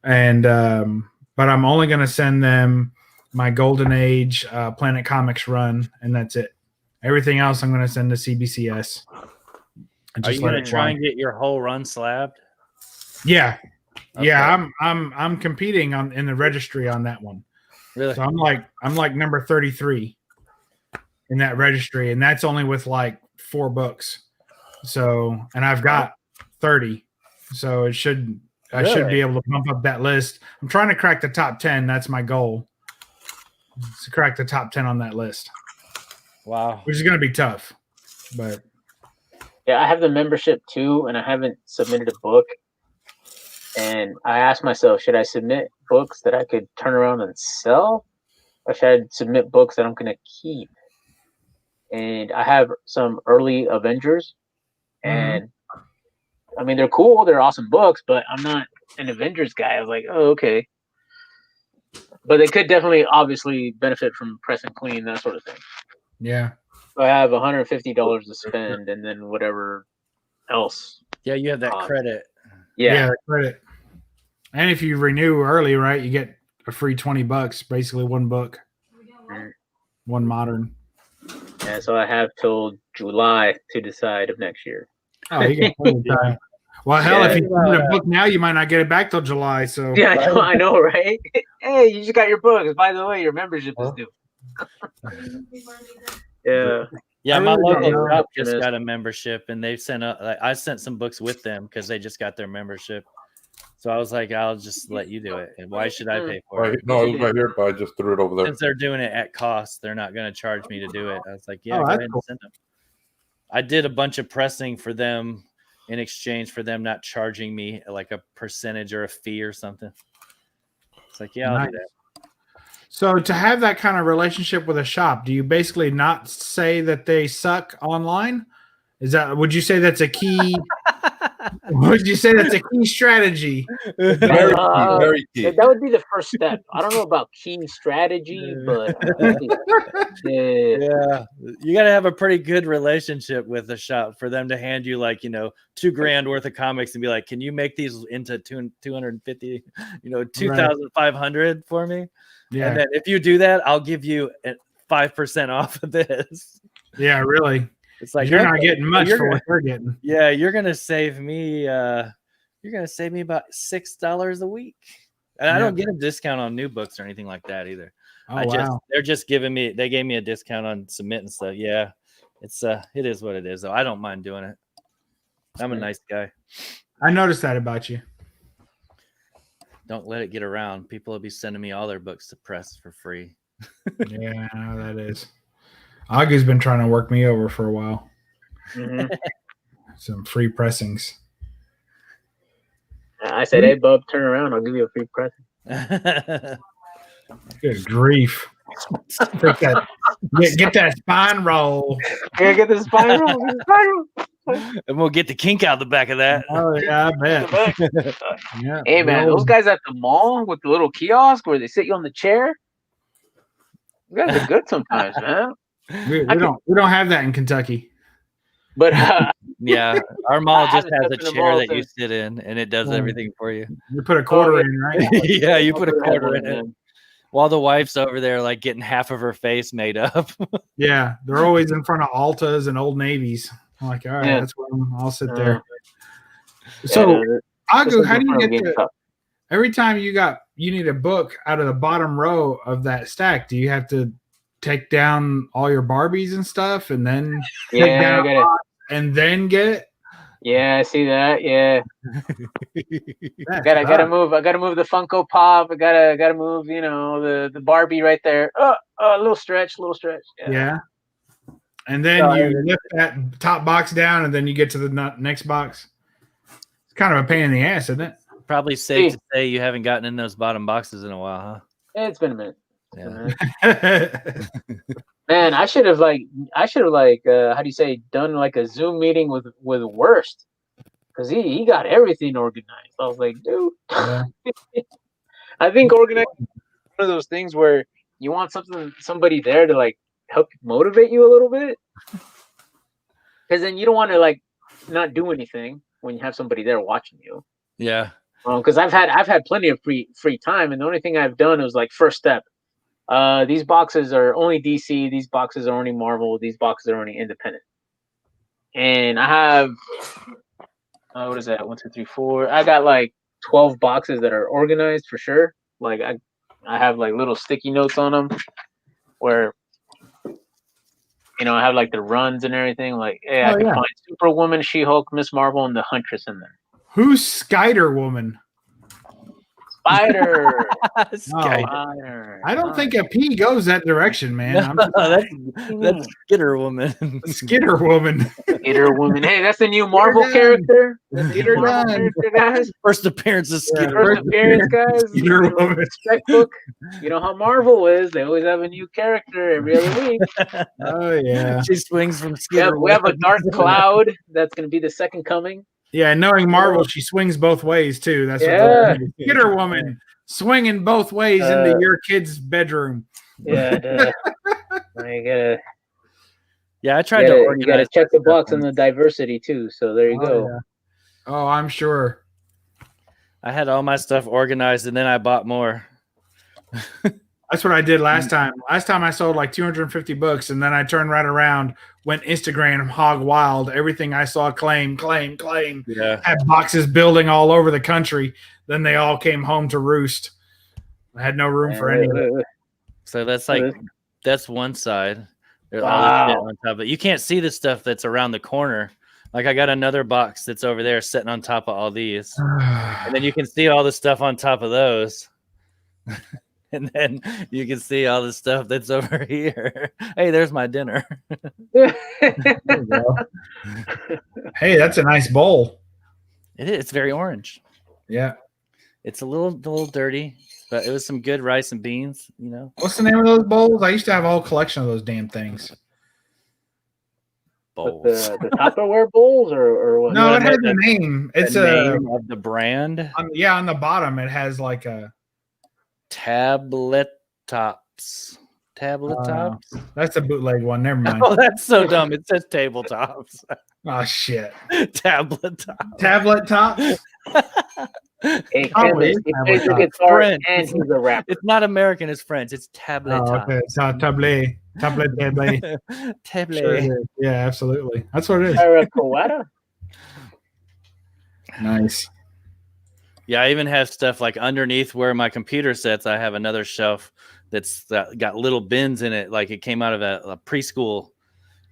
and but I'm only going to send them my Golden Age Planet Comics run, and that's it. Everything else I'm going to send to CBCS. Are you going to try and get your whole run slabbed? Yeah. Okay. Yeah, I'm competing in the registry on that one. Really? So I'm like number 33 in that registry, and that's only with like 4 books. So, and I've got 30, so I should be able to bump up that list. I'm trying to crack the top 10. That's my goal. To crack the top 10 on that list. Wow, which is going to be tough, but yeah, I have the membership too, and I haven't submitted a book. And I asked myself, should I submit books that I could turn around and sell, or should I submit books that I'm going to keep? And I have some early Avengers, and I mean, they're cool. They're awesome books, but I'm not an Avengers guy. I was like, oh, okay. But they could definitely, obviously, benefit from press and clean, that sort of thing. Yeah. So I have $150 to spend, and then whatever else. Yeah, you have that credit. Yeah, credit. And if you renew early, right, you get a free $20, basically one book, one modern. Yeah, so I have till July to decide of next year. Oh, you get plenty of time. Well, hell, if you submit a book now, you might not get it back till July. So yeah, I know, right? Hey, you just got your books. By the way, your membership is due. Yeah. Yeah, my local shop just got a membership, and they sent I sent some books with them because they just got their membership. So I was like, I'll just let you do it. And why should I pay for it? No, it was right here, but I just threw it over there. Since they're doing it at cost, they're not going to charge me to do it. I was like, yeah, go ahead and send them. I did a bunch of pressing for them in exchange for them not charging me like a percentage or a fee or something. It's like, yeah, I'll do that. So to have that kind of relationship with a shop, do you basically not say that they suck online? Would you say that's a key? Would you say that's a key strategy? Very key. That would be the first step. I don't know about key strategy, but yeah, you got to have a pretty good relationship with the shop for them to hand you like, $2,000 worth of comics and be like, can you make these into 250, 2,500 for me? Yeah. And then if you do that, I'll give you 5% off of this. Yeah, really. It's like you're not getting much for what they're getting. Yeah, you're gonna save me. You're gonna save me about $6 a week, and I don't get a discount on new books or anything like that either. They're just giving me. They gave me a discount on submitting stuff. Yeah, it is what it is. Though I don't mind doing it. I'm a nice guy. I noticed that about you. Don't let it get around. People will be sending me all their books to press for free. Yeah, I know that is. Agu's been trying to work me over for a while. Mhm. Some free pressings. I said, "Hey, bub, turn around. I'll give you a free present." Good grief. Get that spine roll. Yeah, get the spiral. Get the spiral. And we'll get the kink out the back of that. Oh, yeah, I bet. Yeah, Hey, man, those guys at the mall with the little kiosk where they sit you on the chair, you guys are good sometimes, man. We don't have that in Kentucky. But Yeah, our mall I just haven't has a stepped in the chair mall that you since- sit in, and it does everything for you. You put a quarter yeah. in, right? Yeah, you put a I'll quarter that in it. man. While the wife's over there, like getting half of her face made up. Yeah, they're always in front of Altas and Old Navies. I'm like, all right, Yeah. that's where I'll sit there. Yeah, So, no, this Agu, is how do in you front of get Game to Cup. every time you need a book out of the bottom row of that stack? Do you have to take down all your Barbies and stuff, and then take Yeah, down I got it. and then get it? Yeah, I see that. Yeah, That's I gotta tough. move. I gotta move the Funko Pop. I gotta move. You know, the Barbie right there. A little stretch. Yeah. And then So, you lift that top box down, and then you get to the next box. It's kind of a pain in the ass, isn't it? Probably safe to say you haven't gotten in those bottom boxes in a while, It's been a minute. huh? Yeah. Man, I should have like how do you say, done like a Zoom meeting with Worst, because he got everything organized. I was like, dude, Yeah. I think organizing is one of those things where you want somebody there to like help motivate you a little bit, because then you don't want to like not do anything when you have somebody there watching you. Yeah. Because I've had plenty of free time, and the only thing I've done was like first step. These boxes are only DC. These boxes are only Marvel. These boxes are only independent. And I have, what is that? 1, 2, 3, 4. I got like 12 boxes that are organized for sure. Like I have like little sticky notes on them, where I have like the runs and everything. Like, hey, I can find Superwoman, She-Hulk, Miss Marvel, and the Huntress in there. Who's Skider Woman? Spider. Spider. I don't think a P goes that direction, man. That's Skitter Woman. Skitter Woman. Skitter Woman. Hey, that's a new Marvel character. Get her done. Guys. First appearance of Skitter. First appearance, guys. Skitter Woman. Spec book. You know how Marvel is. They always have a new character every other week. Oh, yeah. She swings from Skitter. We have a Dark Cloud that's going to be the second coming. Yeah, knowing Marvel, she swings both ways, too. That's what Skitter Woman swinging both ways into your kid's bedroom. Yeah. I tried to organize. You got to check the box on the diversity, too. So there you go. Yeah. Oh, I'm sure. I had all my stuff organized, and then I bought more. That's what I did last time. Last time I sold like 250 books, and then I turned right around, went Instagram hog wild. Everything I saw, claim. Yeah. Had boxes building all over the country. Then they all came home to roost. I had no room for any of it. So that's one side. There's all this shit on top of it. You can't see the stuff that's around the corner. Like I got another box that's over there sitting on top of all these. And then you can see all the stuff on top of those. And then you can see all the stuff that's over here. Hey, there's my dinner. Hey, that's a nice bowl. It is. It's very orange. Yeah. It's a little dirty, but it was some good rice and beans, What's the name of those bowls? I used to have a whole collection of those damn things. Bowls. The Tupperware bowls or what? No, it has a name. It's the name of the brand. On the bottom it has like a Tablet Tops. Tablet Tops? That's a bootleg one. Never mind. Oh, that's so dumb. It says tabletops. Oh, shit. Tablet Tops. Tablet Tops? Hey, Kevin, he plays the guitar French. and he's a rapper. It's not American, it's French. It's Tablet Tops. Okay. It's tablet. Tablet. Tablet. Sure, yeah, absolutely. That's what it is. Terracotta? Nice. Yeah, I even have stuff like underneath where my computer sits. I have another shelf that's got little bins in it, like it came out of a preschool,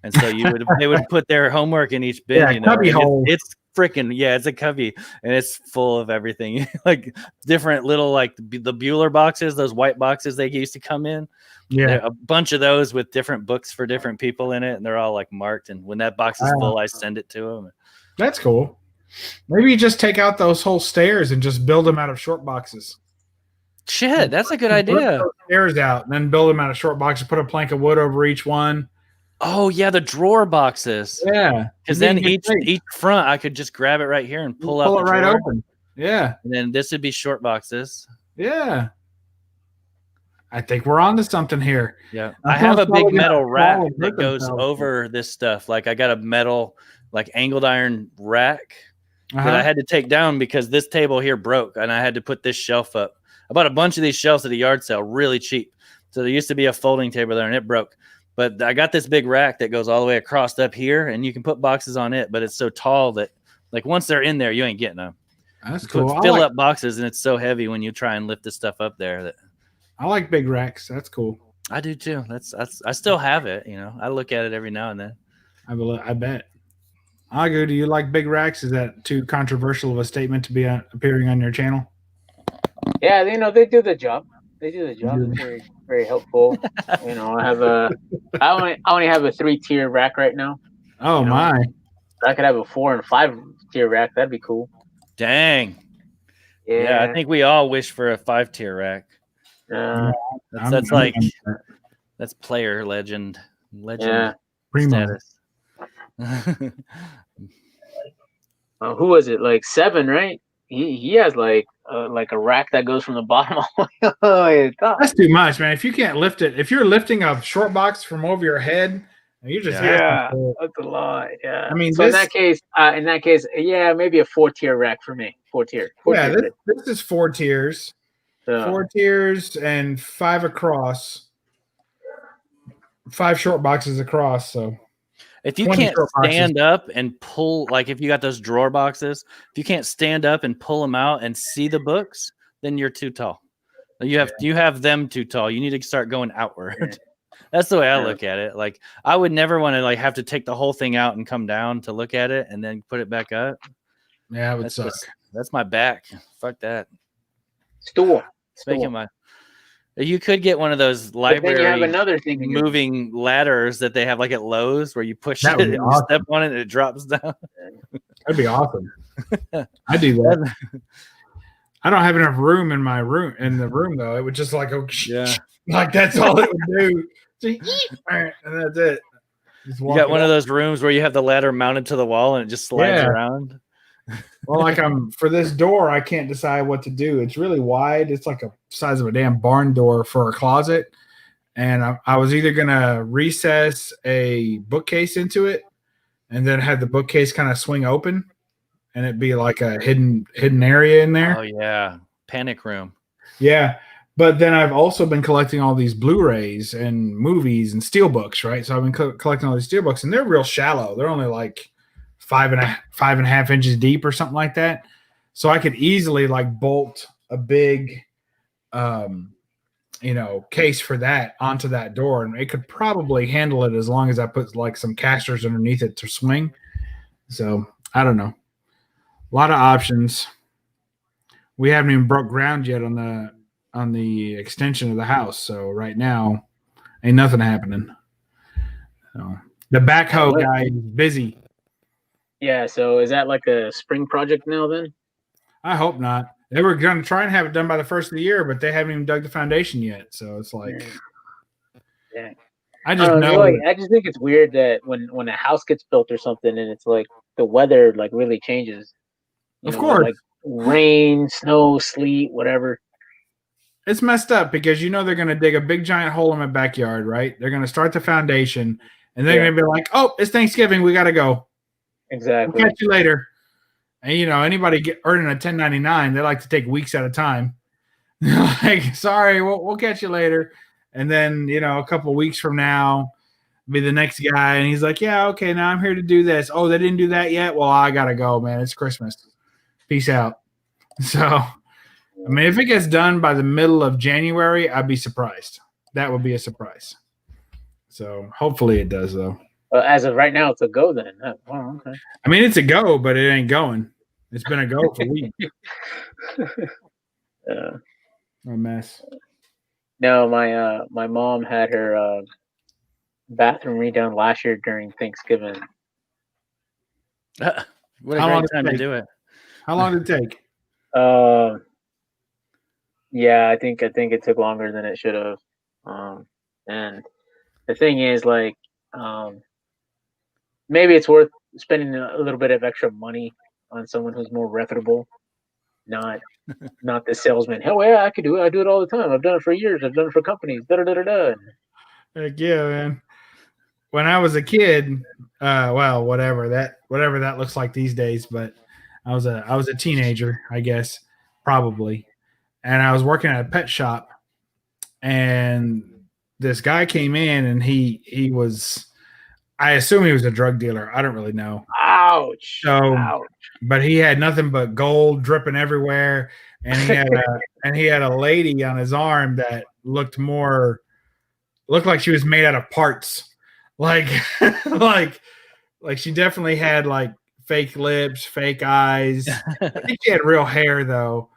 and so they would put their homework in each bin. Yeah, cubby hole. It's freaking it's a cubby, and it's full of everything, like different little like the Bueller boxes, those white boxes they used to come in. Yeah, a bunch of those with different books for different people in it, and they're all like marked. And when that box is full, I send it to them. That's cool. Maybe you just take out those whole stairs and just build them out of short boxes. Shit, that's a good idea. Those stairs out and then build them out of short boxes. Put a plank of wood over each one. Oh yeah, the drawer boxes. Yeah, because then each front I could just grab it right here and pull out it right open. Yeah, and then this would be short boxes. Yeah, I think we're on to something here. Yeah, I have a big metal rack that goes over this stuff. Like I got a metal, like angled iron rack that I had to take down because this table here broke, and I had to put this shelf up. I bought a bunch of these shelves at a yard sale, really cheap. So there used to be a folding table there, and it broke. But I got this big rack that goes all the way across up here, and you can put boxes on it. But it's so tall that, like, once they're in there, you ain't getting them. That's cool. Fill up boxes, and it's so heavy when you try and lift this stuff up there. That I like big racks. That's cool. I do too. I still have it. You know, I look at it every now and then. I bet. Agu, do you like big racks? Is that too controversial of a statement to be appearing on your channel? Yeah, you know, they do the job. They do the job. Very, very helpful. You know, I only have a 3-tier rack right now. Oh, you know, my! I could have a 4 and 5-tier rack. That'd be cool. Dang. Yeah, I think we all wish for a 5-tier rack. That's player legend status. Who was it? Like 7, right? He has like a rack that goes from the bottom all the way to the top. That's too much, man. If you can't lift it, if you're lifting a short box from over your head, you just that's a lot. Yeah, I mean, so in that case, yeah, maybe a 4-tier rack for me. 4-tier. Yeah, this is 4 tiers. 4 tiers and 5 across. 5 short boxes across. So if you can't stand up and pull, like if you got those drawer boxes, if you can't stand up and pull them out and see the books, then you're too tall. You have them too tall. You need to start going outward. That's the way I look at it. Like I would never want to like have to take the whole thing out and come down to look at it and then put it back up. Yeah, it would suck. That's my back. Fuck that. Stool. You could get one of those library you have another thing moving ladders that they have like at Lowe's where you push it and you step on it and it drops down. That'd be awesome. I do that. I don't have enough room in the room though. It would just like like that's all it would do. And that's it. You got one of those rooms where you have the ladder mounted to the wall and it just slides around. Well, like for this door, I can't decide what to do. It's really wide. It's like a size of a damn barn door for a closet. And I was either going to recess a bookcase into it and then have the bookcase kind of swing open and it'd be like a hidden area in there. Oh, yeah. Panic room. Yeah. But then I've also been collecting all these Blu-rays and movies and steelbooks, right? So I've been collecting all these steelbooks and they're real shallow. They're only like 5.5 inches deep or something like that. So I could easily like bolt a big, case for that onto that door. And it could probably handle it as long as I put like some casters underneath it to swing. So I don't know. A lot of options. We haven't even broke ground yet on the extension of the house. So right now ain't nothing happening. So the backhoe guy is busy. Yeah, so is that like a spring project now then? I hope not. They were going to try and have it done by the first of the year, but they haven't even dug the foundation yet. So it's like, I just think it's weird that when a house gets built or something and it's like the weather like really changes. Of course. Like rain, snow, sleet, whatever. It's messed up because they're going to dig a big giant hole in my backyard, right? They're going to start the foundation and they're going to be like, oh, it's Thanksgiving. We got to go. Exactly. We'll catch you later. And anybody earning a 1099, they like to take weeks at a time. Like, sorry, we'll catch you later. And then a couple of weeks from now, be the next guy, and he's like, yeah, okay, now I'm here to do this. Oh, they didn't do that yet. Well, I gotta go, man. It's Christmas. Peace out. So, I mean, if it gets done by the middle of January, I'd be surprised. That would be a surprise. So hopefully it does, though. As of right now, it's a go then. Wow, okay. I mean, it's a go, but it ain't going. It's been a go for weeks. A mess. No, my mom had her bathroom redone last year during Thanksgiving. What a How long great did it time to take? do it. How long did it take? Yeah, I think it took longer than it should have. And the thing is, like, maybe it's worth spending a little bit of extra money on someone who's more reputable, not the salesman. Hell yeah, I could do it. I do it all the time. I've done it for years. I've done it for companies. Da da da da da. Heck yeah, man. When I was a kid, well, whatever that looks like these days, but I was a teenager, I guess, probably, and I was working at a pet shop, and this guy came in, and he was, I assume he was a drug dealer. I don't really know. Ouch. So, Ouch. but he had nothing but gold dripping everywhere, and he had a lady on his arm that looked like she was made out of parts. Like she definitely had like fake lips, fake eyes. I think she had real hair though,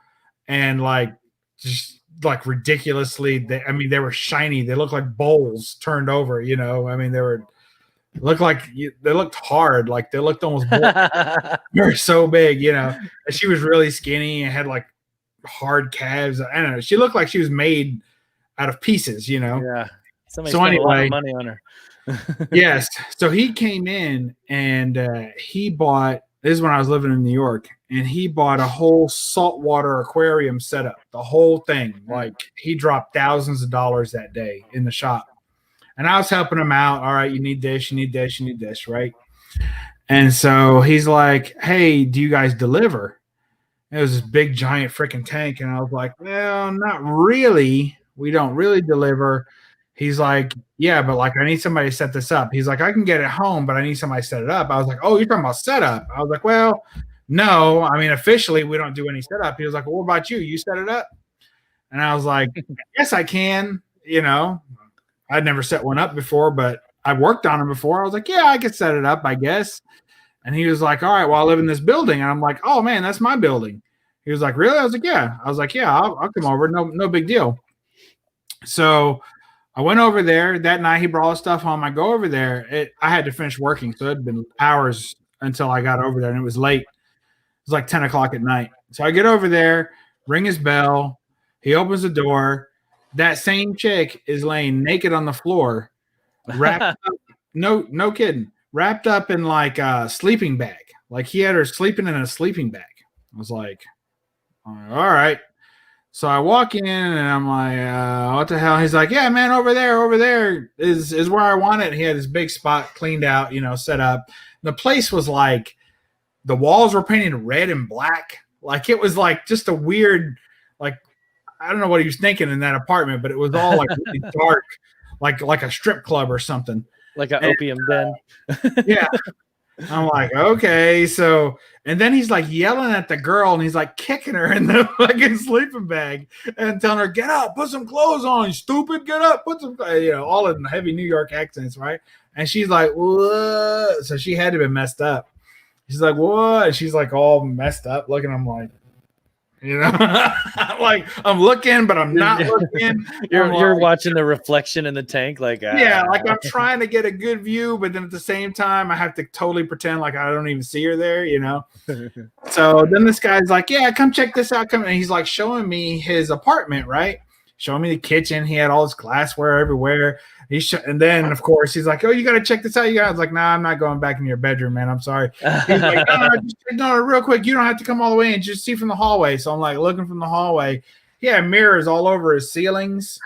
and like just like ridiculously. They were shiny. They looked like bowls turned over. You know, I mean, they looked hard. Like they looked almost. They were so big, you know. And she was really skinny and had like hard calves. I don't know. She looked like she was made out of pieces, you know. Yeah. Somebody So spent a lot anyway, of money on her. yes. So he came in and he bought, this is when I was living in New York, and he bought a whole saltwater aquarium setup, the whole thing. Like he dropped thousands of dollars that day in the shop. And I was helping him out. All right, you need this, you need this, you need this, right? And so he's like, hey, do you guys deliver? It was this big giant freaking tank. And I was like, well, not really. We don't really deliver. He's like, yeah, but like I need somebody to set this up. He's like, I can get it home, but I need somebody to set it up. I was like, oh, you're talking about setup. I was like, well, no, I mean, officially we don't do any setup. He was like, well, what about you? You set it up? And I was like, yes, I can. You know, I'd never set one up before, but I've worked on them before. I was like, yeah, I could set it up, I guess. And he was like, all right, well, I live in this building. And I'm like, oh man, that's my building. He was like, really? I was like, yeah. I was like, yeah, I'll come over. No big deal. So I went over there that night. He brought all his stuff home. I go over there. I had to finish working, so it had been hours until I got over there, and it was late. It was like 10 o'clock at night. So I get over there, ring his bell. He opens the door. That same chick is laying naked on the floor, wrapped up. No kidding. Wrapped up in like a sleeping bag. Like he had her sleeping in a sleeping bag. I was like, all right. So I walk in and I'm like, what the hell? He's like, yeah, man, over there is where I want it. And he had this big spot cleaned out, you know, set up. The place was like, the walls were painted red and black. Like it was like just a weird, like, I don't know what he was thinking in that apartment, but it was all like really dark, like a strip club or something. Like an opium den. Yeah. I'm like, okay, so, and then he's like yelling at the girl and he's like kicking her in the fucking sleeping bag and telling her, get up, put some clothes on, you stupid, get up, put some, you know, all in heavy New York accents, right? And she's like, what? So she had to be messed up. She's like, what? And she's like all messed up looking. I'm like, you know, like I'm looking, but I'm not looking. You're watching the reflection in the tank, like yeah, like I'm trying to get a good view, but then at the same time, I have to totally pretend like I don't even see her there, you know. So then this guy's like, "Yeah, come check this out." Come, and he's like showing me his apartment, right? Showing me the kitchen. He had all his glassware everywhere. And then, of course, he's like, "Oh, you got to check this out." You guys like, "Nah, I'm not going back in your bedroom, man. I'm sorry." He's like, "No, real quick. You don't have to come all the way and just see from the hallway." So I'm like looking from the hallway. He had mirrors all over his ceilings.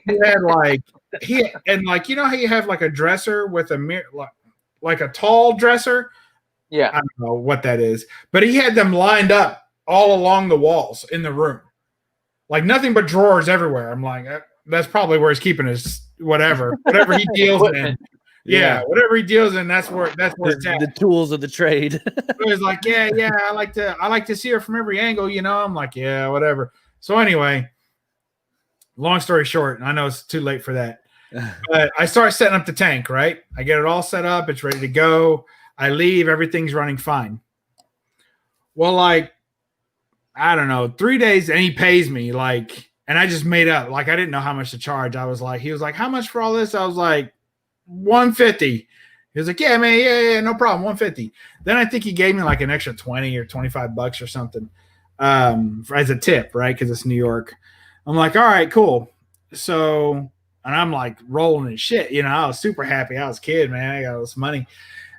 He had like you know how you have like a dresser with a mirror, like a tall dresser. Yeah, I don't know what that is, but he had them lined up all along the walls in the room, like nothing but drawers everywhere. I'm like, that's probably where he's keeping his whatever he deals in. Yeah, whatever he deals in, that's where it's at. The tools of the trade. He's like, yeah, I like to see her from every angle, you know. I'm like, yeah, whatever. So anyway, long story short, I know it's too late for that. But I start setting up the tank, right? I get it all set up. It's ready to go. I leave. Everything's running fine. Well, like, I don't know, 3 days, and he pays me, like, and I just made up. Like, I didn't know how much to charge. He was like, how much for all this? I was like, $150. He was like, yeah, man, yeah, no problem, $150. Then I think he gave me like an extra 20 or $25 or something as a tip, right? Because it's New York. I'm like, all right, cool. So, and I'm like rolling in shit. You know, I was super happy. I was a kid, man. I got all this money.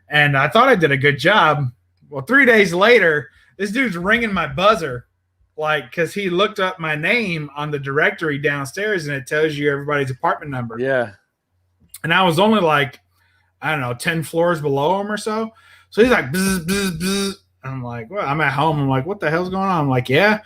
And I thought I did a good job. Well, 3 days later, this dude's ringing my buzzer, like, because he looked up my name on the directory downstairs, and it tells you everybody's apartment number. Yeah. And I was only like, I don't know, 10 floors below him or so. So he's like, bzz, bzz, bzz. And I'm like, well, I'm at home. I'm like, what the hell's going on? I'm like, yeah.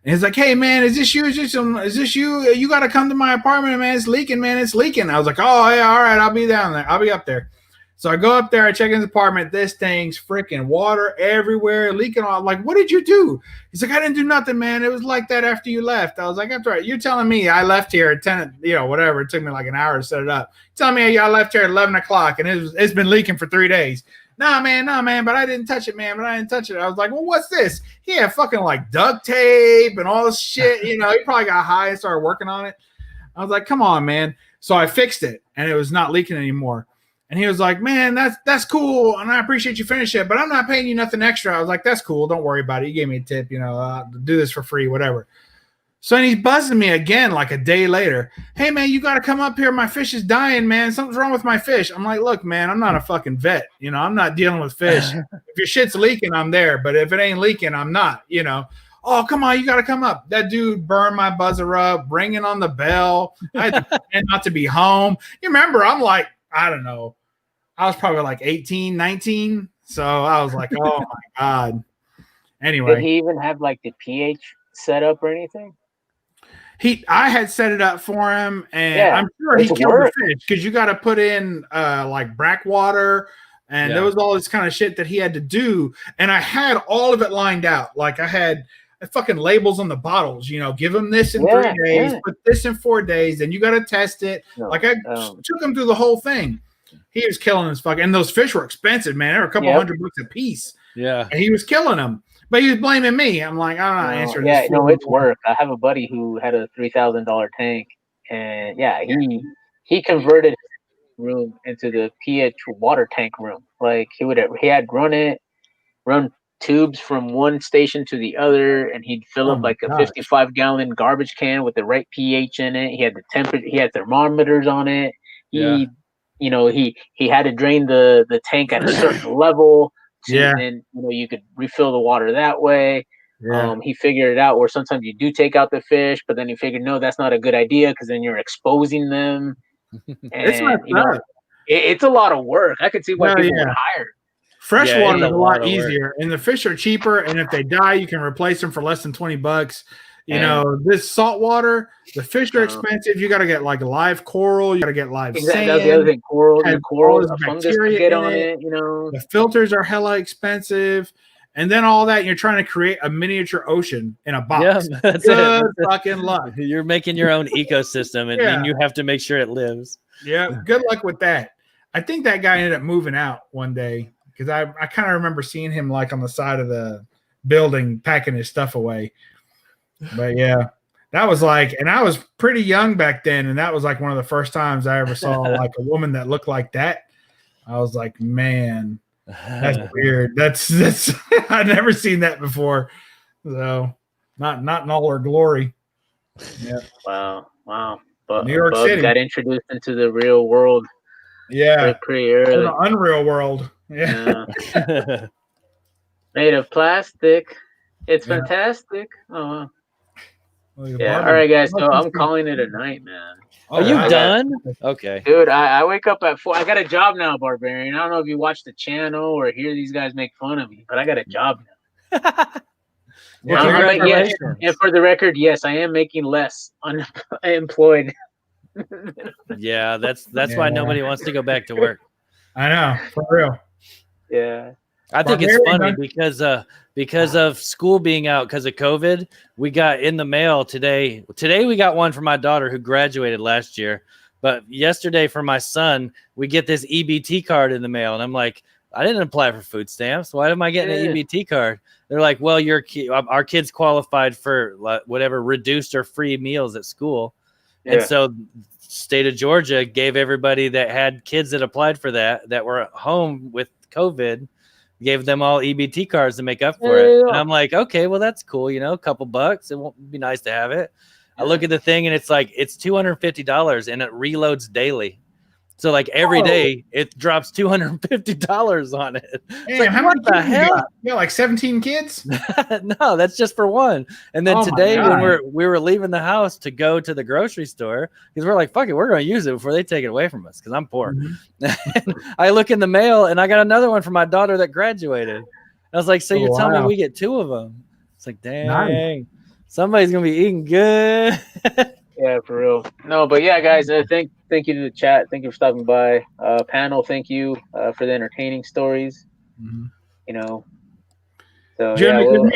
And he's like, hey, man, is this you? Is this you? You got to come to my apartment, man. It's leaking, man. It's leaking. I was like, oh, yeah, all right. I'll be down there. I'll be up there. So I go up there, I check in his apartment. This thing's freaking water everywhere, leaking all. I'm like, what did you do? He's like, I didn't do nothing, man. It was like that after you left. I was like, after you're telling me I left here at 10, whatever. It took me like an hour to set it up. Tell me I left here at 11 o'clock and it's been leaking for 3 days. Nah, man, but I didn't touch it, man. I was like, well, what's this? He had fucking like duct tape and all this shit. He probably got high and started working on it. I was like, come on, man. So I fixed it and it was not leaking anymore. And he was like, man, that's cool. And I appreciate you finish it, but I'm not paying you nothing extra. I was like, that's cool. Don't worry about it. You gave me a tip, do this for free, whatever. So then he's buzzing me again like a day later. Hey, man, you got to come up here. My fish is dying, man. Something's wrong with my fish. I'm like, look, man, I'm not a fucking vet. I'm not dealing with fish. If your shit's leaking, I'm there. But if it ain't leaking, I'm not, Oh, come on, you got to come up. That dude burned my buzzer up, ringing on the bell. I had to pretend not to be home. You remember, I'm like, I don't know. I was probably like 18, 19. So I was like, oh, my God. Anyway. Did he even have like the pH set up or anything? I had set it up for him, and I'm sure he killed the fish because you got to put in like brack water, and there was all this kind of shit that he had to do. And I had all of it lined out. Like I had fucking labels on the bottles, give him this in 3 days, put this in 4 days, then you got to test it. Like I took him through the whole thing. He was killing his fucking, and those fish were expensive, man. They were a couple $100 a piece. Yeah. And he was killing them. But he was blaming me. I'm like, I'm not answering this. Yeah, no, it's work. I have a buddy who had a $3,000 tank, and he converted his room into the pH water tank room. Like he had run tubes from one station to the other, and he'd fill up like a 55-gallon garbage can with the right pH in it. He had the temperature. He had thermometers on it. He had to drain the tank at a certain level. And you could refill the water that way. He figured it out where sometimes you do take out the fish, but then he figured no, that's not a good idea because then you're exposing them. And it's a lot of work. I could see why people would hire. Fresh water is a lot easier, and the fish are cheaper. And if they die, you can replace them for less than $20. This salt water, the fish are expensive. You got to get like live coral. You got to get live sand. That's the other thing. Coral, the fungus can get on it. The filters are hella expensive. And then all that, you're trying to create a miniature ocean in a box. Yeah, that's Good fucking luck. You're making your own ecosystem, and you have to make sure it lives. Yeah, good luck with that. I think that guy ended up moving out one day because I kind of remember seeing him like on the side of the building packing his stuff away. But yeah, that was like, and I was pretty young back then, and that was like one of the first times I ever saw like a woman that looked like that. I was like, man, that's weird. That's I'd never seen that before. So not in all her glory. Yeah. Wow. But New York City got introduced into the real world. Yeah. Pretty early. The unreal world. Yeah. Made of plastic. It's fantastic. Oh. Yeah. All right, guys. So I'm calling it a night, man. Are you done? Okay. Dude, I wake up at 4. I got a job now, Barbarian. I don't know if you watch the channel or hear these guys make fun of me, but I got a job now. Yes, and for the record, yes, I am making less unemployed. Yeah, that's why nobody wants to go back to work. I know, for real. Yeah. I think it's funny because of school being out because of COVID. We got in the mail today. Today we got one for my daughter who graduated last year. But yesterday for my son, we get this EBT card in the mail, and I'm like, I didn't apply for food stamps. Why am I getting an EBT card? They're like, well, our kids qualified for whatever reduced or free meals at school. Yeah. And so state of Georgia gave everybody that had kids that applied for that were at home with COVID, gave them all EBT cards to make up for it. And I'm like, okay, well, that's cool. You know, a couple bucks. It won't be nice to have it. I look at the thing and it's like, it's $250 and it reloads daily. So like every day it drops $250 on it. Damn, like, how many kids you got? You got like 17 kids? No, that's just for one. And then today when we were leaving the house to go to the grocery store, because we're like, fuck it, we're going to use it before they take it away from us because I'm poor. Mm-hmm. I look in the mail and I got another one for my daughter that graduated. I was like, so you're telling me we get 2 of them? It's like, dang, somebody's going to be eating good. Yeah, for real. No, but yeah, guys, thank you to the chat. Thank you for stopping by. Panel, thank you for the entertaining stories. Mm-hmm. You know, so we'll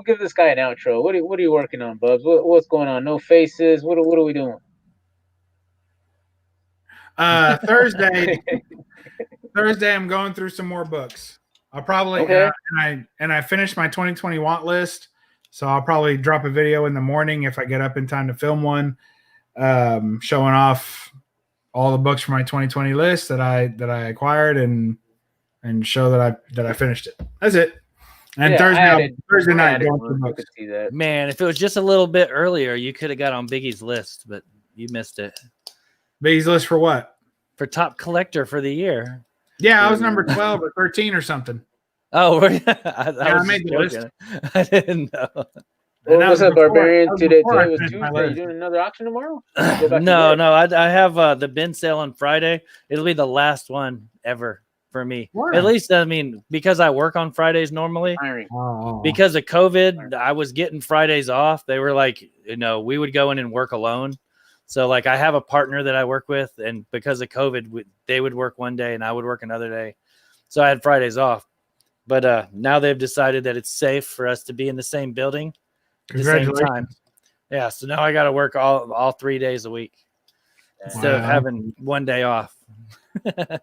give this guy an outro. What are you working on, Bubs? What's going on? No faces. What are we doing? Thursday, I'm going through some more books. I'll probably and I finished my 2020 want list. So I'll probably drop a video in the morning if I get up in time to film one, showing off all the books from my 2020 list that I acquired and show that I finished it. That's it. And Thursday night, going through books. Man, if it was just a little bit earlier, you could have got on Biggie's list, but you missed it. Biggie's list for what? For top collector for the year. Yeah, I was number 12 or 13 or something. Oh, I made the list. I didn't know. What's up, Barbarian? Today was Tuesday. Are you doing another auction tomorrow? No. I have the bin sale on Friday. It'll be the last one ever for me. What? At least, I mean, because I work on Fridays normally. Because of COVID, I was getting Fridays off. They were like, we would go in and work alone. So, like, I have a partner that I work with, and because of COVID, they would work one day and I would work another day. So I had Fridays off. But now they've decided that it's safe for us to be in the same building at the same time. Yeah, so now I got to work all 3 days a week instead of having one day off.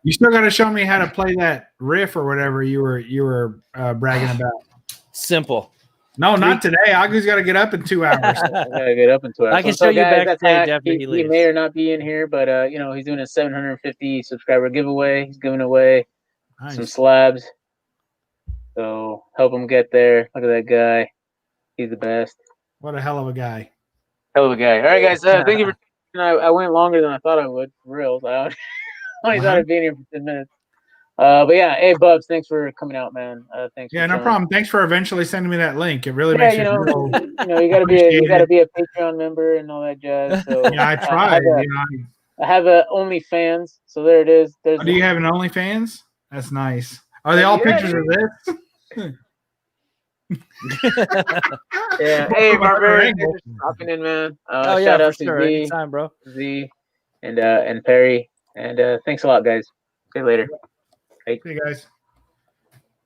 You still got to show me how to play that riff or whatever you were bragging about. Simple. No, not today. Agu's got to get up in 2 hours. I got to get up in 2 hours. I can show you backstage after he leaves. He may or not be in here, but he's doing a 750 subscriber giveaway. He's giving away some slabs. So help him get there. Look at that guy. He's the best. What a hell of a guy. Hell of a guy. All right, guys. Thank you for. I went longer than I thought I would. For real. I only thought I'd be in here for 10 minutes. But yeah, hey Bubs, thanks for coming out, man. Thanks. Yeah, no problem. Thanks for eventually sending me that link. It really makes you gotta be a Patreon member and all that jazz. So yeah, I tried. I have a OnlyFans, so there it is. Do you have an OnlyFans? That's nice. Are they all pictures of this? Yeah. Hey, Barbarian, thanks for stopping in, man. Shout out to Z, anytime, bro. Z, and Perry, and thanks a lot, guys. See you later. Hey guys.